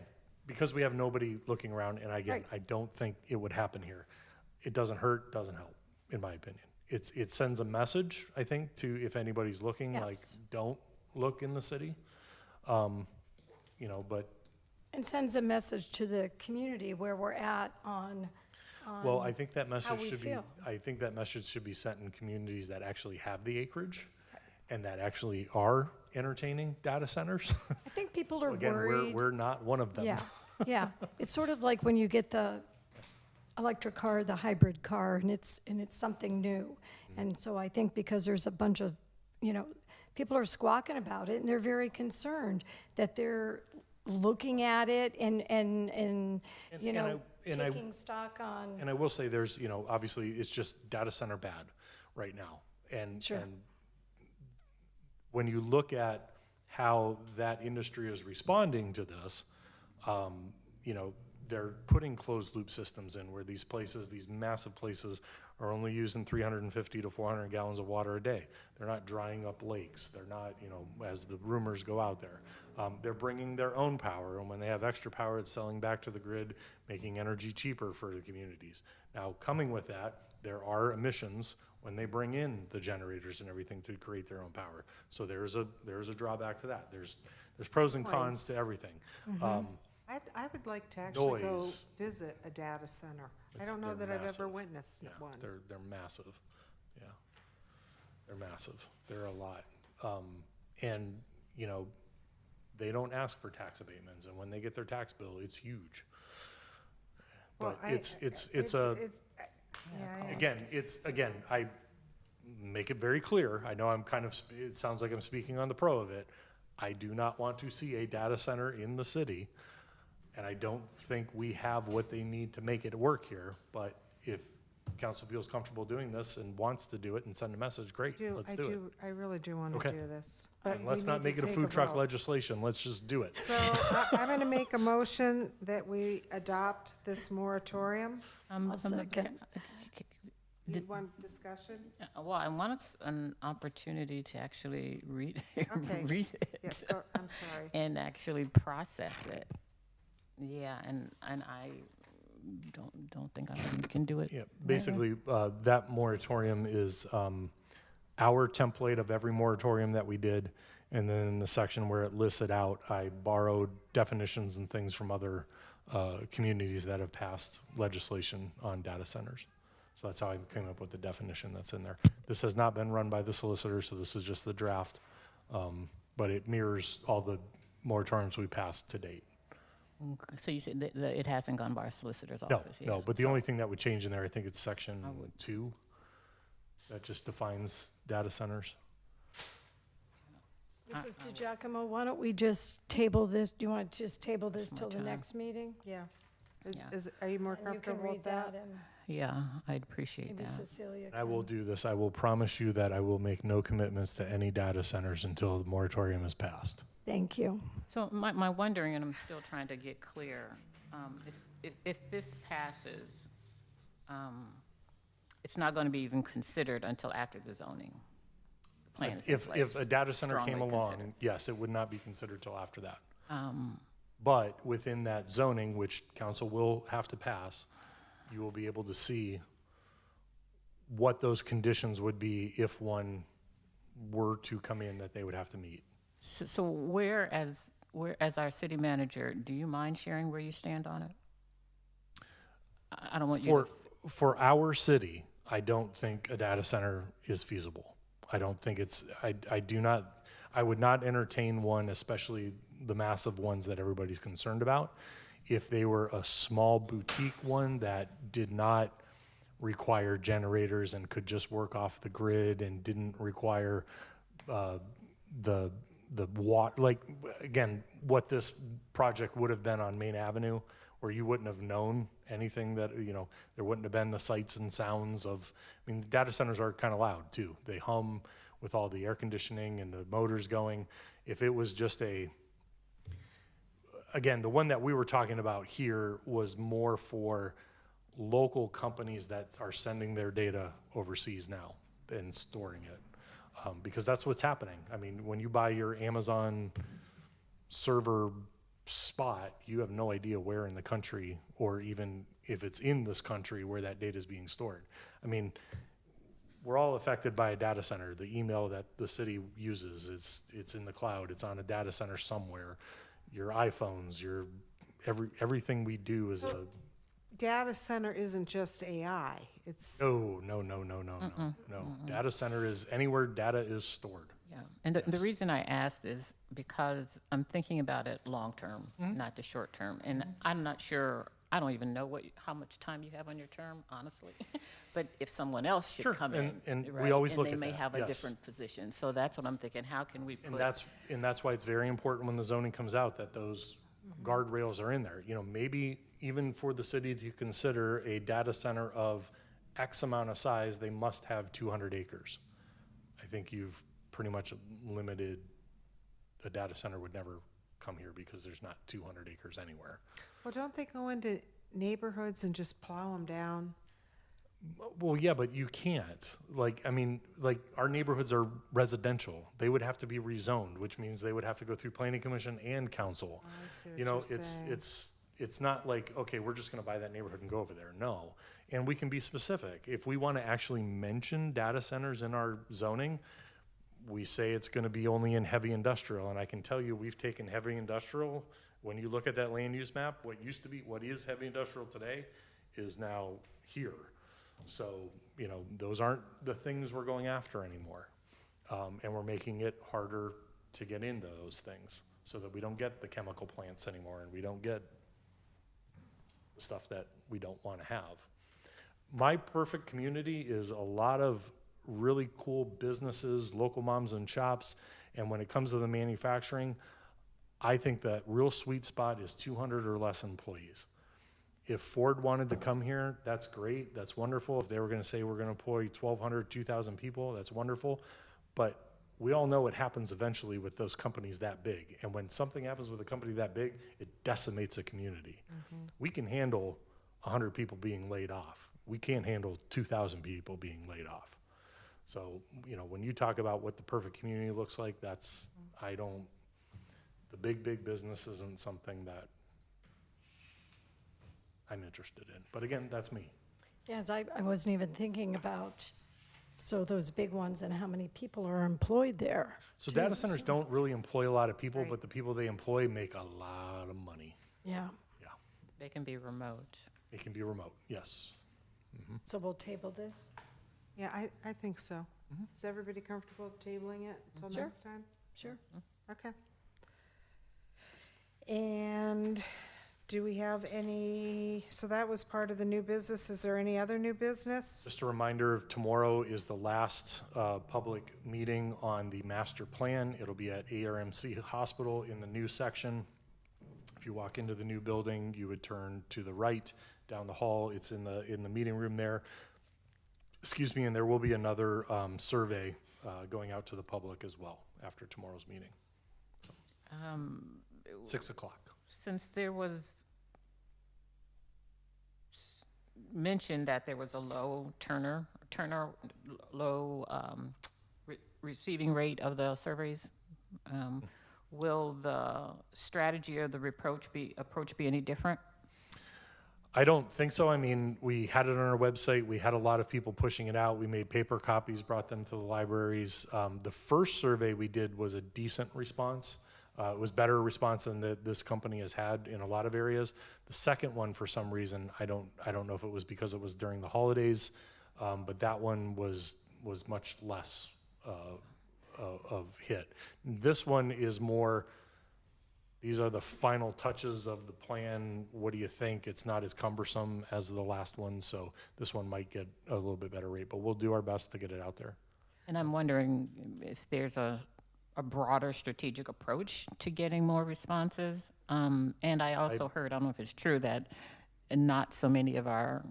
because we have nobody looking around, and again, Right. I don't think it would happen here. It doesn't hurt, doesn't help, in my opinion. It sends a message, I think, to if anybody's looking, like, Yes. don't look in the city. But, and sends a message to the community where we're at on, well, I think that message we should be, feel. I think that message should be sent in communities that actually have the acreage and that actually are entertaining data centers. I think people are Again, worried. we're not one of them. Yeah, yeah. It's sort of like when you get the electric car, the hybrid car, and it's something new. And so I think because there's a bunch of, people are squawking about it, and they're very concerned that they're looking at it and taking stock on. And I will say there's, obviously it's just data center bad right now. And, Sure. and when you look at how that industry is responding to this, they're putting closed loop systems in where these places, these massive places, are only using 350 to 400 gallons of water a day. They're not drying up lakes. They're not, as the rumors go out there. They're bringing their own power, and when they have extra power, it's selling back to the grid, making energy cheaper for the communities. Now, coming with that, there are emissions when they bring in the generators and everything to create their own power. So there's a drawback to that. There's pros and cons to Noise. everything. I would like to actually go Noise. visit a data center. I It's- don't know they're that I've ever massive. witnessed Yeah, one. they're massive. Yeah, they're massive. They're a lot. And, they don't ask for tax abatements, and when they get their tax bill, it's huge. Well, But I- again, I make it very clear. I know it sounds like I'm speaking on the pro of it. I do not want to see a data center in the city, and I don't think we have what they need to make it work here. But if council feels comfortable doing this and wants to do it and send a message, great, let's do it. I really do want to Okay. do this. But And let's we not need make to it a take food truck vote. legislation. Let's just do it. So I'm going to make a motion that we adopt this moratorium. I'll second. You want discussion? Well, I want an opportunity to actually read, Okay. read Yeah, it I'm sorry. and actually process it. Yeah, and I don't think I can do it. Yeah, basically, that moratorium is our template of every moratorium that we did. And then in the section where it lists it out, I borrowed definitions and things from other communities that have passed legislation on data centers. So that's how I came up with the definition that's in there. This has not been run by the solicitor, so this is just the draft. But it mirrors all the moratoriums we passed to date. Okay, so you said that it hasn't gone by our solicitor's No, office yet? no, but the only thing that would change in there, I think it's section I would- 2, that just defines data centers. Mrs. DiGiacomo, why don't we just table this? Do you want to just table this That's my till the time. next meeting? Yeah. Yeah. Are you more And you can comfortable read with that? and Yeah, I'd appreciate maybe that. Cecilia I will can. do this. I will promise you that I will make no commitments to any data centers until the moratorium is passed. Thank you. So my wondering, and I'm still trying to get clear, if this passes, it's not going to be even considered until after the zoning plan is in place? If a data center came Strongly along, considered. yes, it would not be considered till after that. Um, But within that zoning, which council will have to pass, you will be able to see what those conditions would be if one were to come in that they would have to meet. So where, as our city manager, do you mind sharing where you stand on it? I don't want you to. For our city, I don't think a data center is feasible. I don't think I would not entertain one, especially the massive ones that everybody's concerned about. If they were a small boutique one that did not require generators and could just work off the grid and didn't require the water, like, again, what this project would have been on Main Avenue, where you wouldn't have known anything that, there wouldn't have been the sights and sounds of, data centers are kind of loud too. They hum with all the air conditioning and the motors going. If it was just again, the one that we were talking about here was more for local companies that are sending their data overseas now and storing it. Because that's what's happening. When you buy your Amazon server spot, you have no idea where in the country, or even if it's in this country, where that data is being stored. We're all affected by a data center. The email that the city uses, it's in the cloud. It's on a data center somewhere. Your iPhones, everything we do is a Data center isn't just AI. It's no. Data center is anywhere data is stored. Yeah, and the reason I asked is because I'm thinking about it long-term, not the short-term. And I'm not sure, I don't even know how much time you have on your term, honestly. But if someone else should Sure, come and- in, and we right, always look they at may that, have a yes. different position. So that's what I'm thinking, how can we And put? that's why it's very important when the zoning comes out that those guardrails are in there. You know, maybe even for the city to consider a data center of X amount of size, they must have 200 acres. I think you've pretty much limited, a data center would never come here because there's not 200 acres anywhere. Well, don't they go into neighborhoods and just plow them down? Well, yeah, but you can't. Like, I mean, like, our neighborhoods are residential. They would have to be rezoned, which means they would have to go through planning commission and council. Oh, I see what You know, you're saying. it's not like, okay, we're just gonna buy that neighborhood and go over there. No. And we can be specific. If we wanna actually mention data centers in our zoning, we say it's gonna be only in heavy industrial. And I can tell you, we've taken heavy industrial, when you look at that land use map, what is heavy industrial today is now here. So, you know, those aren't the things we're going after anymore. And we're making it harder to get into those things so that we don't get the chemical plants anymore and we don't get the stuff that we don't want to have. My perfect community is a lot of really cool businesses, local moms and shops. And when it comes to the manufacturing, I think that real sweet spot is 200 or less employees. If Ford wanted to come here, that's great, that's wonderful. If they were gonna say we're gonna employ 1,200, 2,000 people, that's wonderful. But we all know what happens eventually with those companies that big. And when something happens with a company that big, it decimates a community. We can handle 100 people being laid off. We can't handle 2,000 people being laid off. So, you know, when you talk about what the perfect community looks like, the big business isn't something that I'm interested in. But again, that's me. Yes, I wasn't even thinking about, so those big ones and how many people are employed there. So too, data centers so- don't really employ a lot of people, Right. but the people they employ make a lot of money. Yeah, They can be remote. It can be remote, yes. so we'll table this? Yeah, I think so. Is everybody comfortable with tabling it until Sure. next time? Sure. Okay. And do we have any, so that was part of the new business. Is there any other new business? Just a reminder, tomorrow is the last public meeting on the master plan. It'll be at ARMC Hospital in the new section. If you walk into the new building, you would turn to the right down the hall. It's in the meeting room there. Excuse me, and there will be another survey going out to the public as well after tomorrow's meeting, 6 o'clock. Since there was mentioned that there was a low receiving rate of the surveys, will the strategy or the approach be any different? I don't think so. I mean, we had it on our website. We had a lot of people pushing it out. We made paper copies, brought them to the libraries. The first survey we did was a decent response. It was better response than this company has had in a lot of areas. The second one, for some reason, I don't know if it was because it was during the holidays, but that one was much less of hit. This one is more, these are the final touches of the plan. What do you think? It's not as cumbersome as the last one, so this one might get a little bit better rate, but we'll do our best to get it out there. And I'm wondering if there's a broader strategic approach to getting more responses. And I also heard, I don't know if it's true, that not so many of our,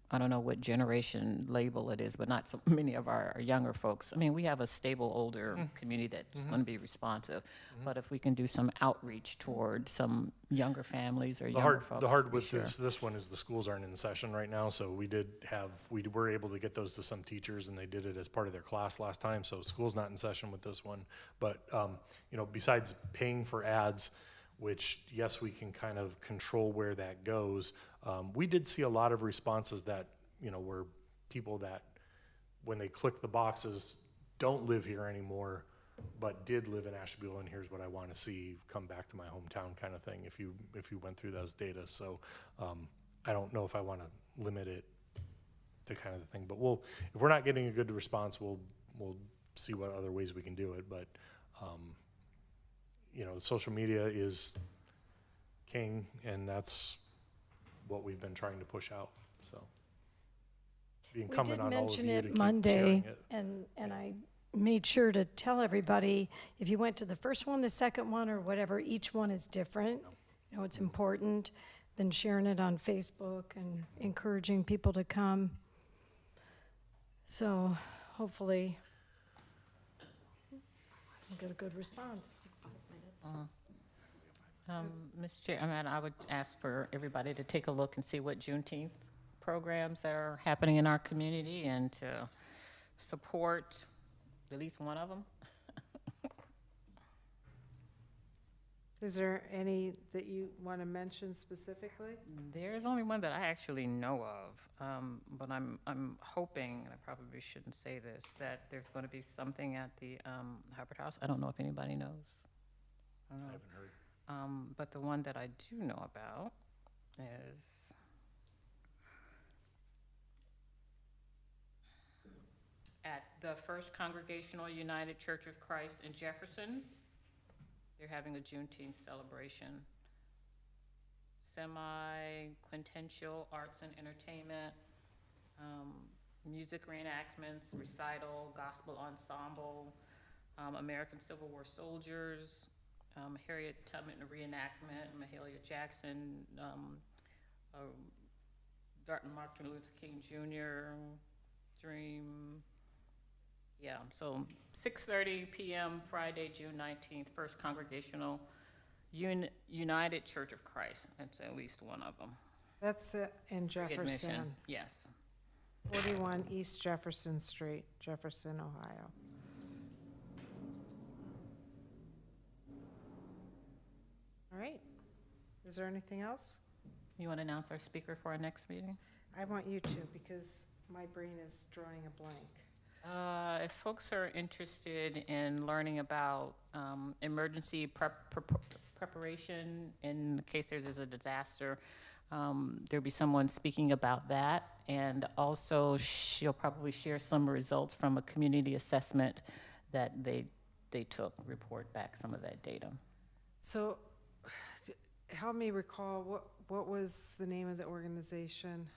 I don't know what generation label it is, but not so many of our younger folks. I mean, we have a stable older community that's going to be responsive. But if we can do some outreach toward some younger families or younger folks. The hard be with sure. this one is the schools aren't in session right now, so we were able to get those to some teachers, and they did it as part of their class last time, so school's not in session with this one. But, you know, besides paying for ads, which, yes, we can kind of control where that goes, we did see a lot of responses that, you know, were people that, when they click the boxes, don't live here anymore, but did live in Ashtabula, and here's what I want to see, come back to my hometown kind of thing, if you went through those data. So I don't know if I want to limit it to kind of the thing, but if we're not getting a good response, we'll see what other ways we can do it. But, you know, social media is king, and that's what we've been trying to push out, so. Be We incumbent did on all of mention you to it keep Monday, sharing it. and I made sure to tell everybody, if you went to the first one, the second one, or whatever, each one is different. You know, it's important. Been sharing it on Facebook and encouraging people to come. So hopefully we'll get a good response. Mr. Chairman, I would ask for everybody to take a look and see what Juneteenth programs that are happening in our community and to support at least one of them. Is there any that you want to mention specifically? There's only one that I actually know of, but I'm hoping, and I probably shouldn't say this, that there's going to be something at the Hubbard House. I don't know if anybody knows. I don't know. I haven't heard. But the one that I do know about is at the First Congregational United Church of Christ in Jefferson. They're having a Juneteenth celebration. Semi-quintessential arts and entertainment, music reenactments, recital, gospel ensemble, American Civil War soldiers, Harriet Tubman reenactment, Mahalia Jackson, Martin Luther King Jr., Dream. Yeah, so 6:30 p.m. Friday, June 19th, First Congregational United Church of Christ. That's at least one of them. That's in Free admission, Jefferson, yes. 41 East Jefferson Street, Jefferson, Ohio. All right. Is there anything else? You want to announce our speaker for our next meeting? I want you to, because my brain is drawing a blank. If folks are interested in learning about emergency preparation in case there's a disaster, there'll be someone speaking about that. And also, she'll probably share some results from a community assessment that they took, report back some of that data. So, help me recall, what was the name of the organization?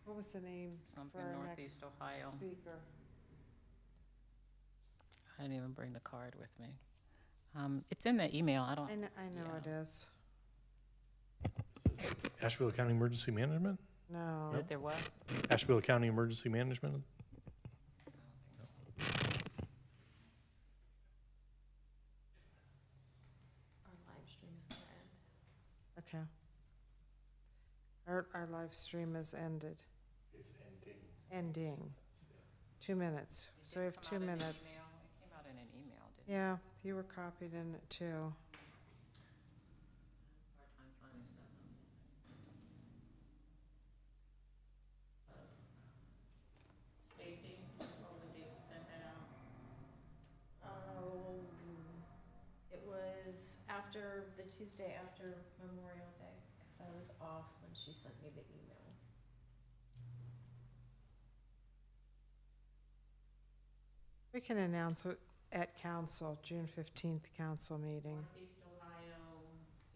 What was the name Something for our Northeast next Ohio. speaker? I didn't even bring the card with me. It's in the email. I don't. I know yeah. it is. Asheville County Emergency Management? No. Is it there what? Asheville County Emergency Management? Our live stream is gonna end. Okay. Our live stream is ended. It's ending. Ending. 2 minutes. So we have 2 minutes. It came out in an email, didn't it? Yeah, you were copied in it too. Hard time finding stuff on this thing. Stacy, what was the date you sent that out? It was after, the Tuesday after Memorial Day, because I was off when she sent me the email. We can announce it at council, June 15th council meeting. Northeast Ohio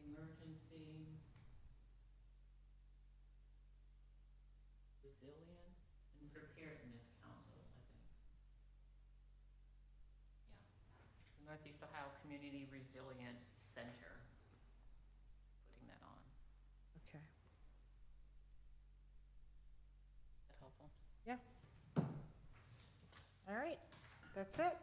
Emergency Resilience and Preparedness Council, I think. Yeah. The Northeast Ohio Community Resilience Center is putting that on. Okay. Is that helpful? All right, that's it.